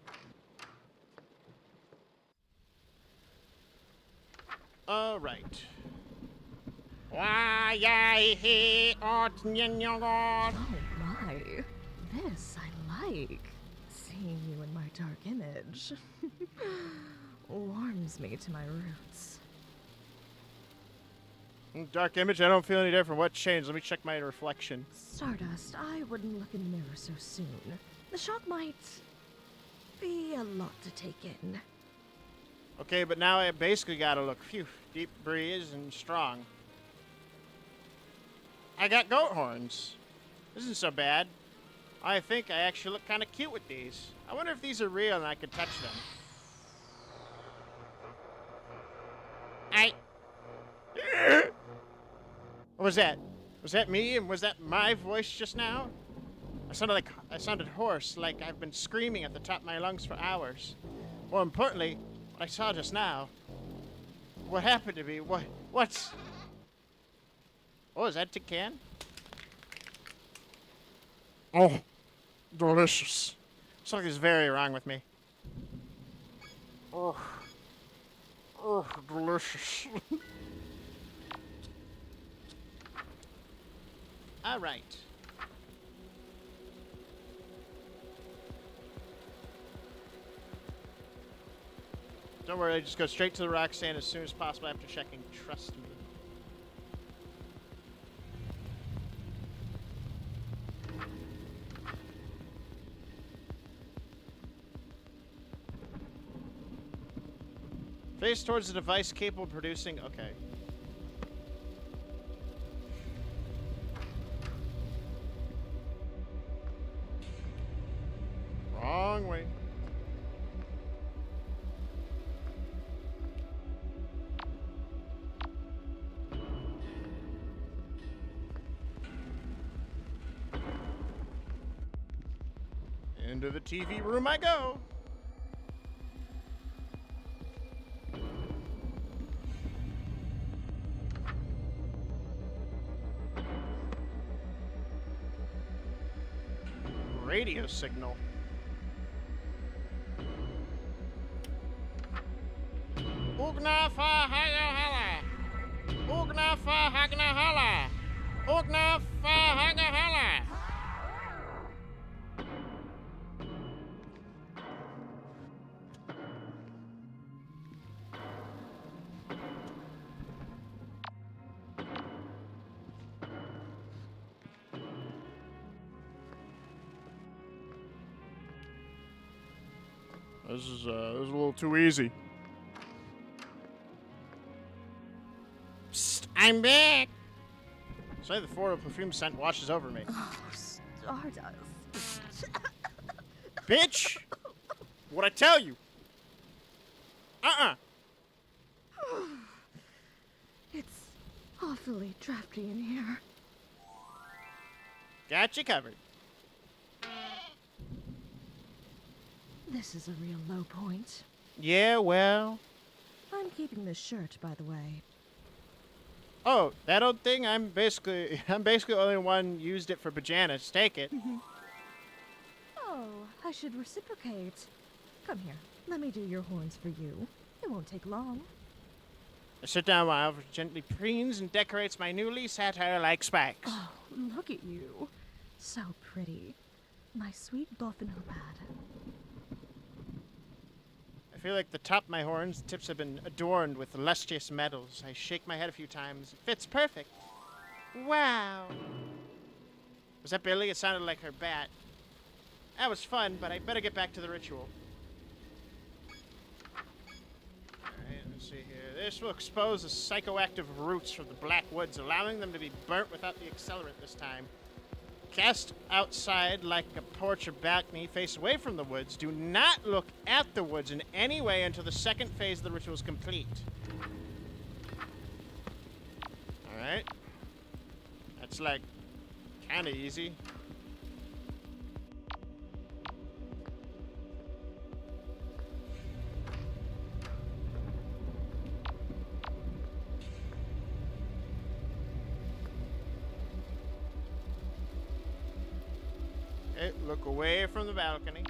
Alright. Why, yay, he, ot, nyan, yon. Oh my, this I like. Seeing you in my dark image warms me to my roots. Dark image, I don't feel any different. What changed? Let me check my reflection. Stardust, I wouldn't look in the mirror so soon. The shock might be a lot to take in. Okay, but now I basically gotta look, phew, deep breeze and strong. I got goat horns. This isn't so bad. I think I actually look kind of cute with these. I wonder if these are real and I could touch them. What was that? Was that me? And was that my voice just now? I sounded hoarse, like I've been screaming at the top of my lungs for hours. More importantly, what I saw just now. What happened to me? What's... Oh, is that Tican? Oh, delicious. Something's very wrong with me. Oh, delicious. All right. Don't worry, I just go straight to the Roxanne as soon as possible after checking. Trust me. Face towards the device capable of producing... Okay. Wrong way. Into the TV room I go. Radio signal. Ugna fa haga hala. Ugna fa hagna hala. Ugna fa haga hala. This is a little too easy. Psst, I'm back. Say the floral perfume scent washes over me. Oh, Stardust. Bitch! What'd I tell you? It's awfully drafty in here. Got you covered. This is a real low point. Yeah, well... I'm keeping this shirt, by the way. Oh, that old thing? I'm basically the only one used it for pajamas. Take it. Oh, I should reciprocate. Come here. Let me do your horns for you. It won't take long. I sit down while Alfred gently preens and decorates my newly satire-like spikes. Oh, look at you. So pretty. My sweet dolphin hopad. feel like the top of my horns, the tips have been adorned with lustrous metals. I shake my head a few times. It fits perfect. Wow. Was that Billy? It sounded like her bat. That was fun, but I better get back to the ritual. Alright, let's see here. This will expose the psychoactive roots from the black woods, allowing them to be burnt without the accelerant this time. Cast outside like a porch or balcony, face away from the woods. Do not look at the woods in any way until the second phase of the ritual is complete. Alright. That's like kind of easy. Okay, look away from the balcony.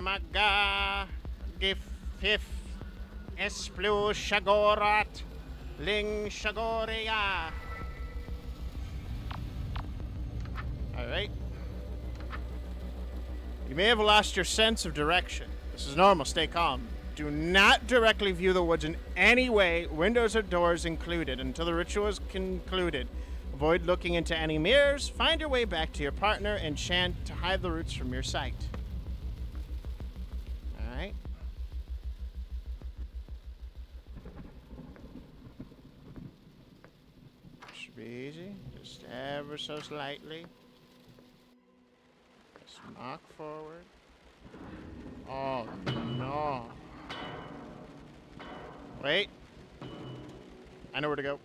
Maga gifif esplu shagorat ling shagoria. Alright. You may have lost your sense of direction. This is normal, stay calm. Do not directly view the woods in any way, windows or doors included, until the ritual is concluded. Avoid looking into any mirrors. Find your way back to your partner and chant to hide the roots from your sight. Alright. Should be easy. Just ever so slightly. Just knock forward. Oh, no. Wait. I know where to go.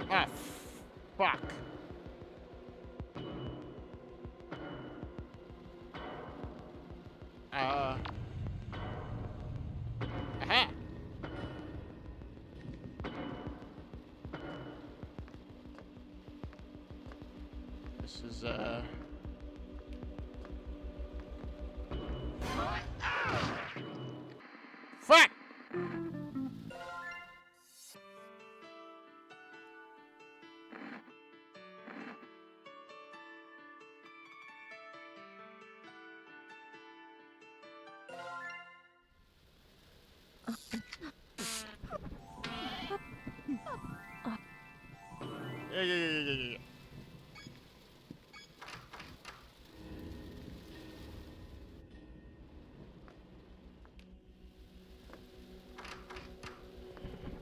Ah, fuck. Aha. This is, Fuck! Yeah.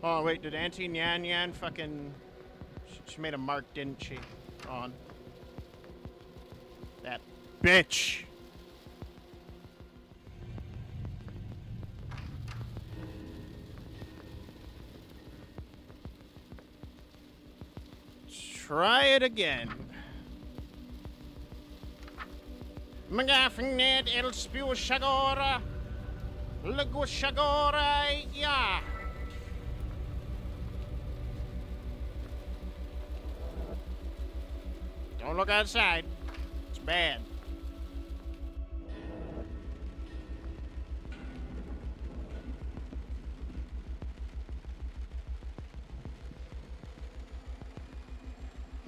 Oh, wait, did Auntie Nyan Nyan fucking... She made a mark, didn't she? On. That bitch! Try it again. Magafinet el spiu shagora. Lagu shagora, yeah. Don't look outside. It's bad.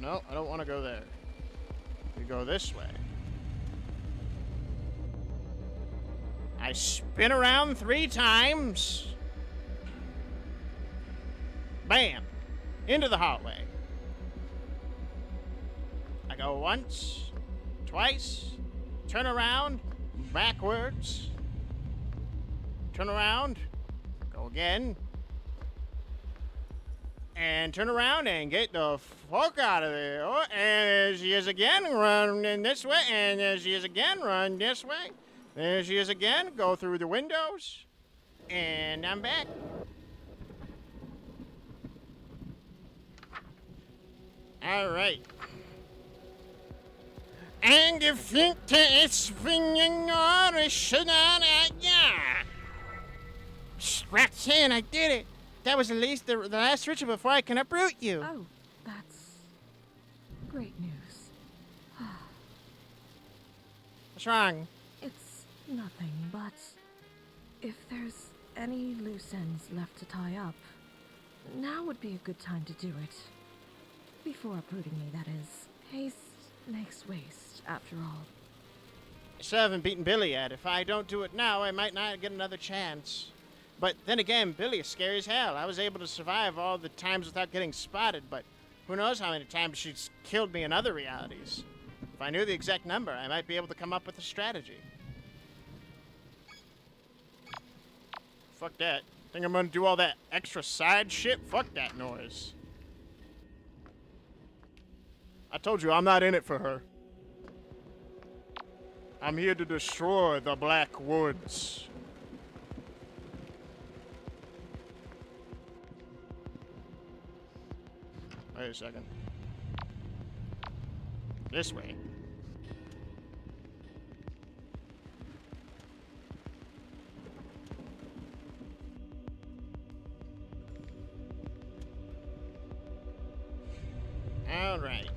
No, I don't want to go there. We go this way. I spin around 3 times. Bam! Into the hallway. I go once, twice, turn around, backwards, turn around, go again, and turn around and get the fuck out of there. Oh, and there she is again, run in this way, and there she is again, run this way. There she is again, go through the windows, and I'm back. All right. And you think it's swinging on a yeah. Roxanne, I did it. That was at least the last ritual before I can uproot you. Oh, that's great news. What's wrong? It's nothing, but if there's any loose ends left to tie up, now would be a good time to do it. Before uprooting me, that is. Haste makes waste, after all. I still haven't beaten Billy yet. If I don't do it now, I might not get another chance. But then again, Billy is scary as hell. I was able to survive all the times without getting spotted, but who knows how many times she's killed me in other realities. If I knew the exact number, I might be able to come up with a strategy. Fuck that. Think I'm gonna do all that extra side shit? Fuck that noise. I told you, I'm not in it for her. I'm here to destroy the Black Woods. Wait a second. This way. All right.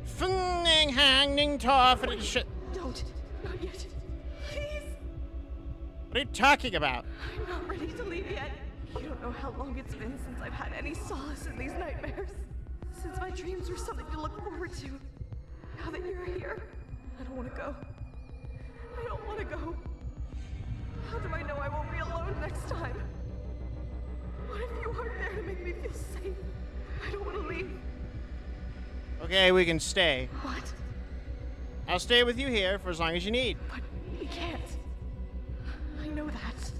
Fung hanging tough and shit. Don't. Not yet. Please. What are you talking about? I'm not ready to leave yet. You don't know how long it's been since I've had any solace in these nightmares. Since my dreams were something to look forward to. Now that you're here, I don't want to go. I don't want to go. How do I know I won't be alone next time? What if you aren't there to make me feel safe? I don't want to leave. Okay, we can stay. What? I'll stay with you here for as long as you need. But we can't. I know that.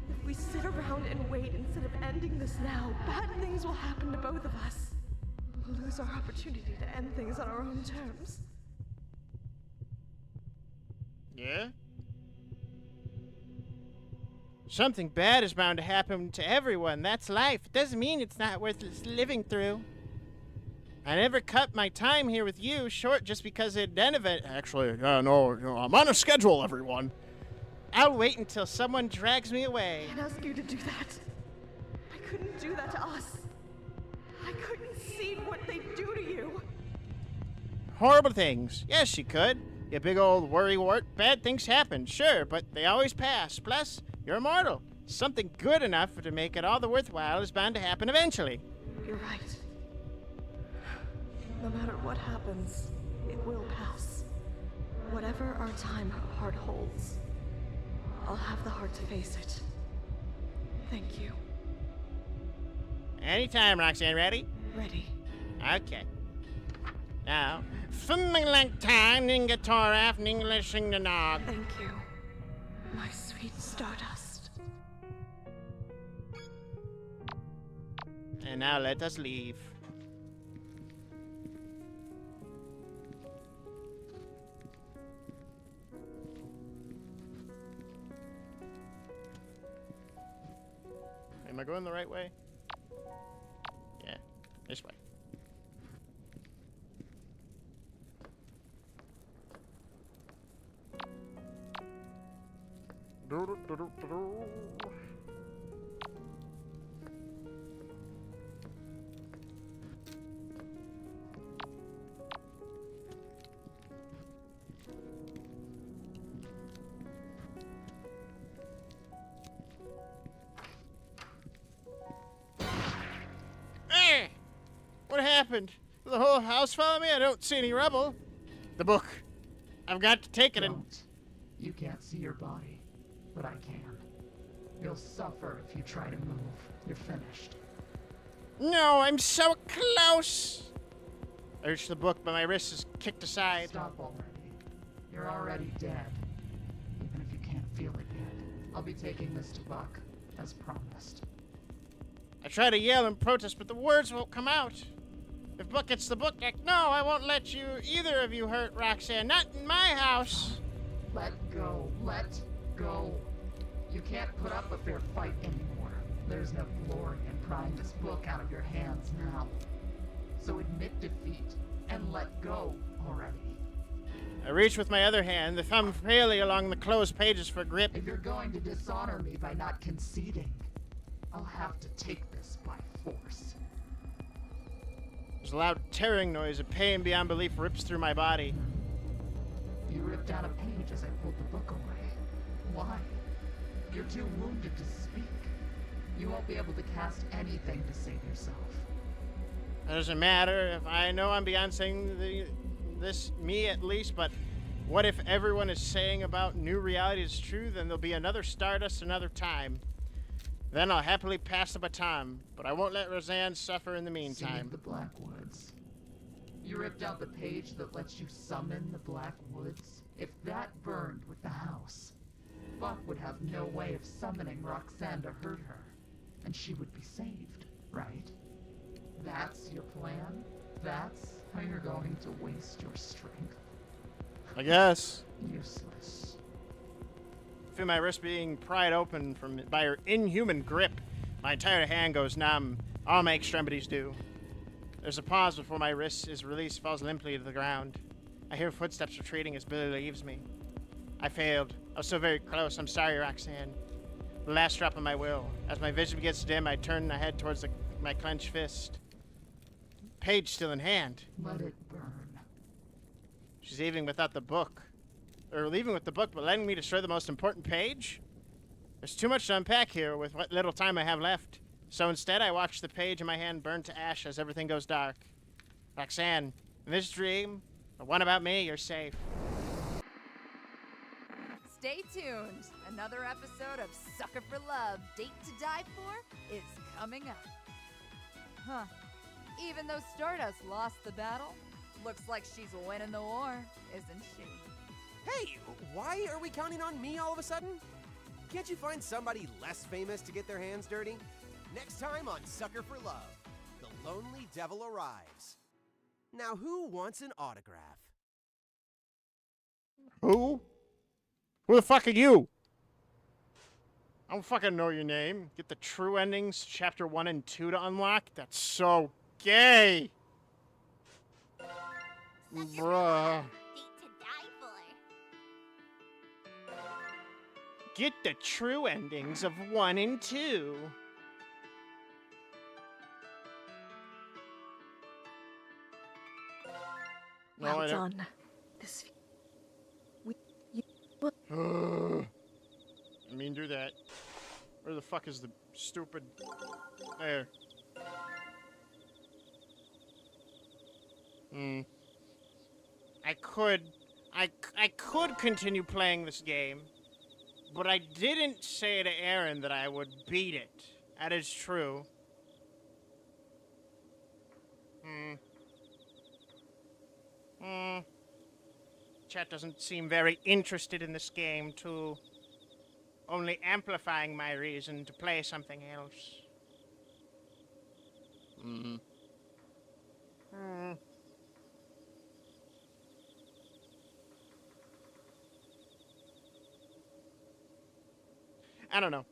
If we sit around and wait instead of ending this now, bad things will happen to both of us. We'll lose our opportunity to end things on our own terms. Yeah? Something bad is bound to happen to everyone. That's life. It doesn't mean it's not worth living through. I never cut my time here with you short just because it then event. Actually, no, I'm on a schedule, everyone. I'll wait until someone drags me away. I can't ask you to do that. I couldn't do that to us. I couldn't see what they do to you. Horrible things. Yes, you could. You big old worrywart. Bad things happen, sure, but they always pass. Plus, you're immortal. Something good enough to make it all the worthwhile is bound to happen eventually. You're right. No matter what happens, it will pass. Whatever our time apart holds, I'll have the heart to face it. Thank you. Anytime, Roxanne. Ready? Ready. Okay. Now, thumbing like time, ningatora, ninglishing the nog. Thank you, my sweet Stardust. And now let us leave. Am I going the right way? Yeah, this way. What happened? Did the whole house follow me? I don't see any rubble. The book. I've got to take it and... Don't. You can't see your body, but I can. You'll suffer if you try to move. You're finished. No, I'm so close! I reach the book, but my wrist is kicked aside. Stop already. You're already dead. Even if you can't feel it yet. I'll be taking this to Buck, as promised. I try to yell and protest, but the words won't come out. If Buck gets the book, no, I won't let you, either of you, hurt Roxanne. Not in my house. Let go. Let go. You can't put up a fair fight anymore. There's no glory in prying this book out of your hands now. So admit defeat and let go already. I reach with my other hand, the thumb freely along the closed pages for grip. If you're going to dishonor me by not conceding, I'll have to take this by force. There's a loud tearing noise, a pain beyond belief rips through my body. You ripped down a page as I pulled the book away. Why? You're too wounded to speak. You won't be able to cast anything to save yourself. It doesn't matter if I know I'm beyond saying this, me at least, but what if everyone is saying about new reality is true? Then there'll be another Stardust another time. Then I'll happily pass the baton, but I won't let Roseanne suffer in the meantime. Seeing the Black Woods. You ripped out the page that lets you summon the Black Woods. If that burned with the house, Buck would have no way of summoning Roxanne to hurt her, and she would be saved, right? That's your plan? That's how you're going to waste your strength? I guess. Useless. I feel my wrist being pried open by her inhuman grip. My entire hand goes numb. All my extremities do. There's a pause before my wrist is released, falls limply to the ground. I hear footsteps retreating as Billy leaves me. I failed. I was so very close. I'm sorry, Roxanne. The last drop of my will. As my vision gets dim, I turn my head towards my clenched fist. Page still in hand. Let it burn. She's leaving without the book. Or leaving with the book, but letting me destroy the most important page? There's too much to unpack here with what little time I have left. So instead, I watch the page in my hand burn to ash as everything goes dark. Roxanne, in this dream, the one about me, you're safe. Stay tuned. Another episode of Sucker for Love, Date to Die For is coming up. Huh. Even though Stardust lost the battle, looks like she's winning the war, isn't she? Hey, why are we counting on me all of a sudden? Can't you find somebody less famous to get their hands dirty? Next time on Sucker for Love, the lonely devil arrives. Now who wants an autograph? Who? Who the fuck are you? I don't fucking know your name. Get the true endings, chapter 1 and 2 to unlock? That's so gay! Bruh. Get the true endings of 1 and 2. Well done. This. I mean, do that. Where the fuck is the stupid... There. I could continue playing this game, but I didn't say to Aaron that I would beat it. That is true. Chat doesn't seem very interested in this game, too. Only amplifying my reason to play something else. I don't know.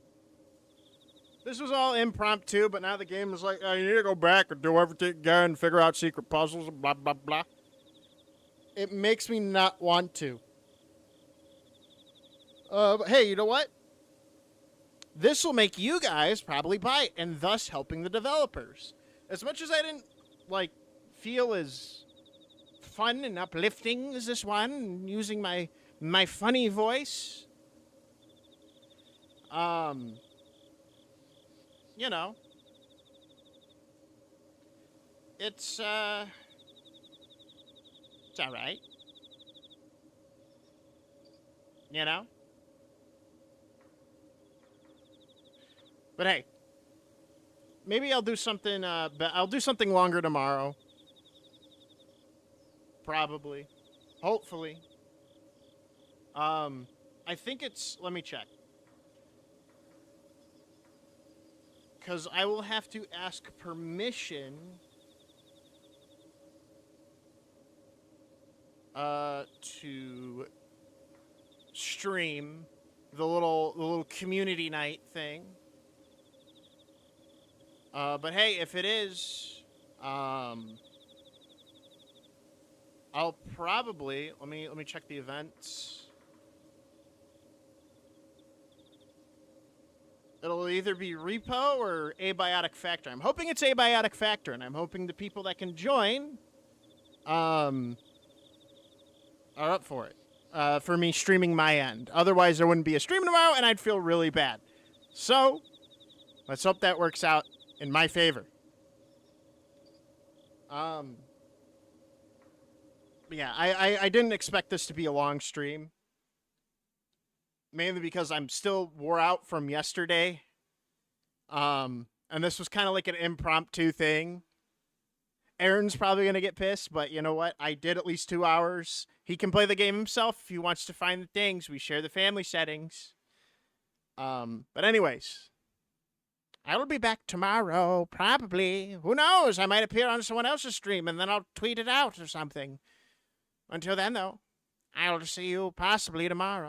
This was all impromptu, but now the game is like, oh, you need to go back and do everything again and figure out secret puzzles and blah, blah, blah. It makes me not want to. But hey, you know what? This will make you guys probably buy it, and thus helping the developers. As much as I didn't, feel as fun and uplifting as this one, using my funny voice, you know, it's all right. You know? But hey, maybe I'll do something, I'll do something longer tomorrow. Probably. Hopefully. I think it's, let me check. Because I will have to ask permission to stream the little community night thing. But hey, if it is, I'll probably let me check the events. It'll either be Repo or Abiotic Factor. I'm hoping it's Abiotic Factor, and I'm hoping the people that can join are up for it. For me streaming my end. Otherwise, there wouldn't be a stream tomorrow, and I'd feel really bad. So, let's hope that works out in my favor. Yeah, I didn't expect this to be a long stream. Mainly because I'm still wore out from yesterday. And this was kind of like an impromptu thing. Aaron's probably going to get pissed, but you know what? I did at least 2 hours. He can play the game himself if he wants to find the things. We share the family settings. But anyways, I will be back tomorrow, probably. Who knows? I might appear on someone else's stream and then I'll tweet it out or something. Until then, though, I'll see you possibly tomorrow.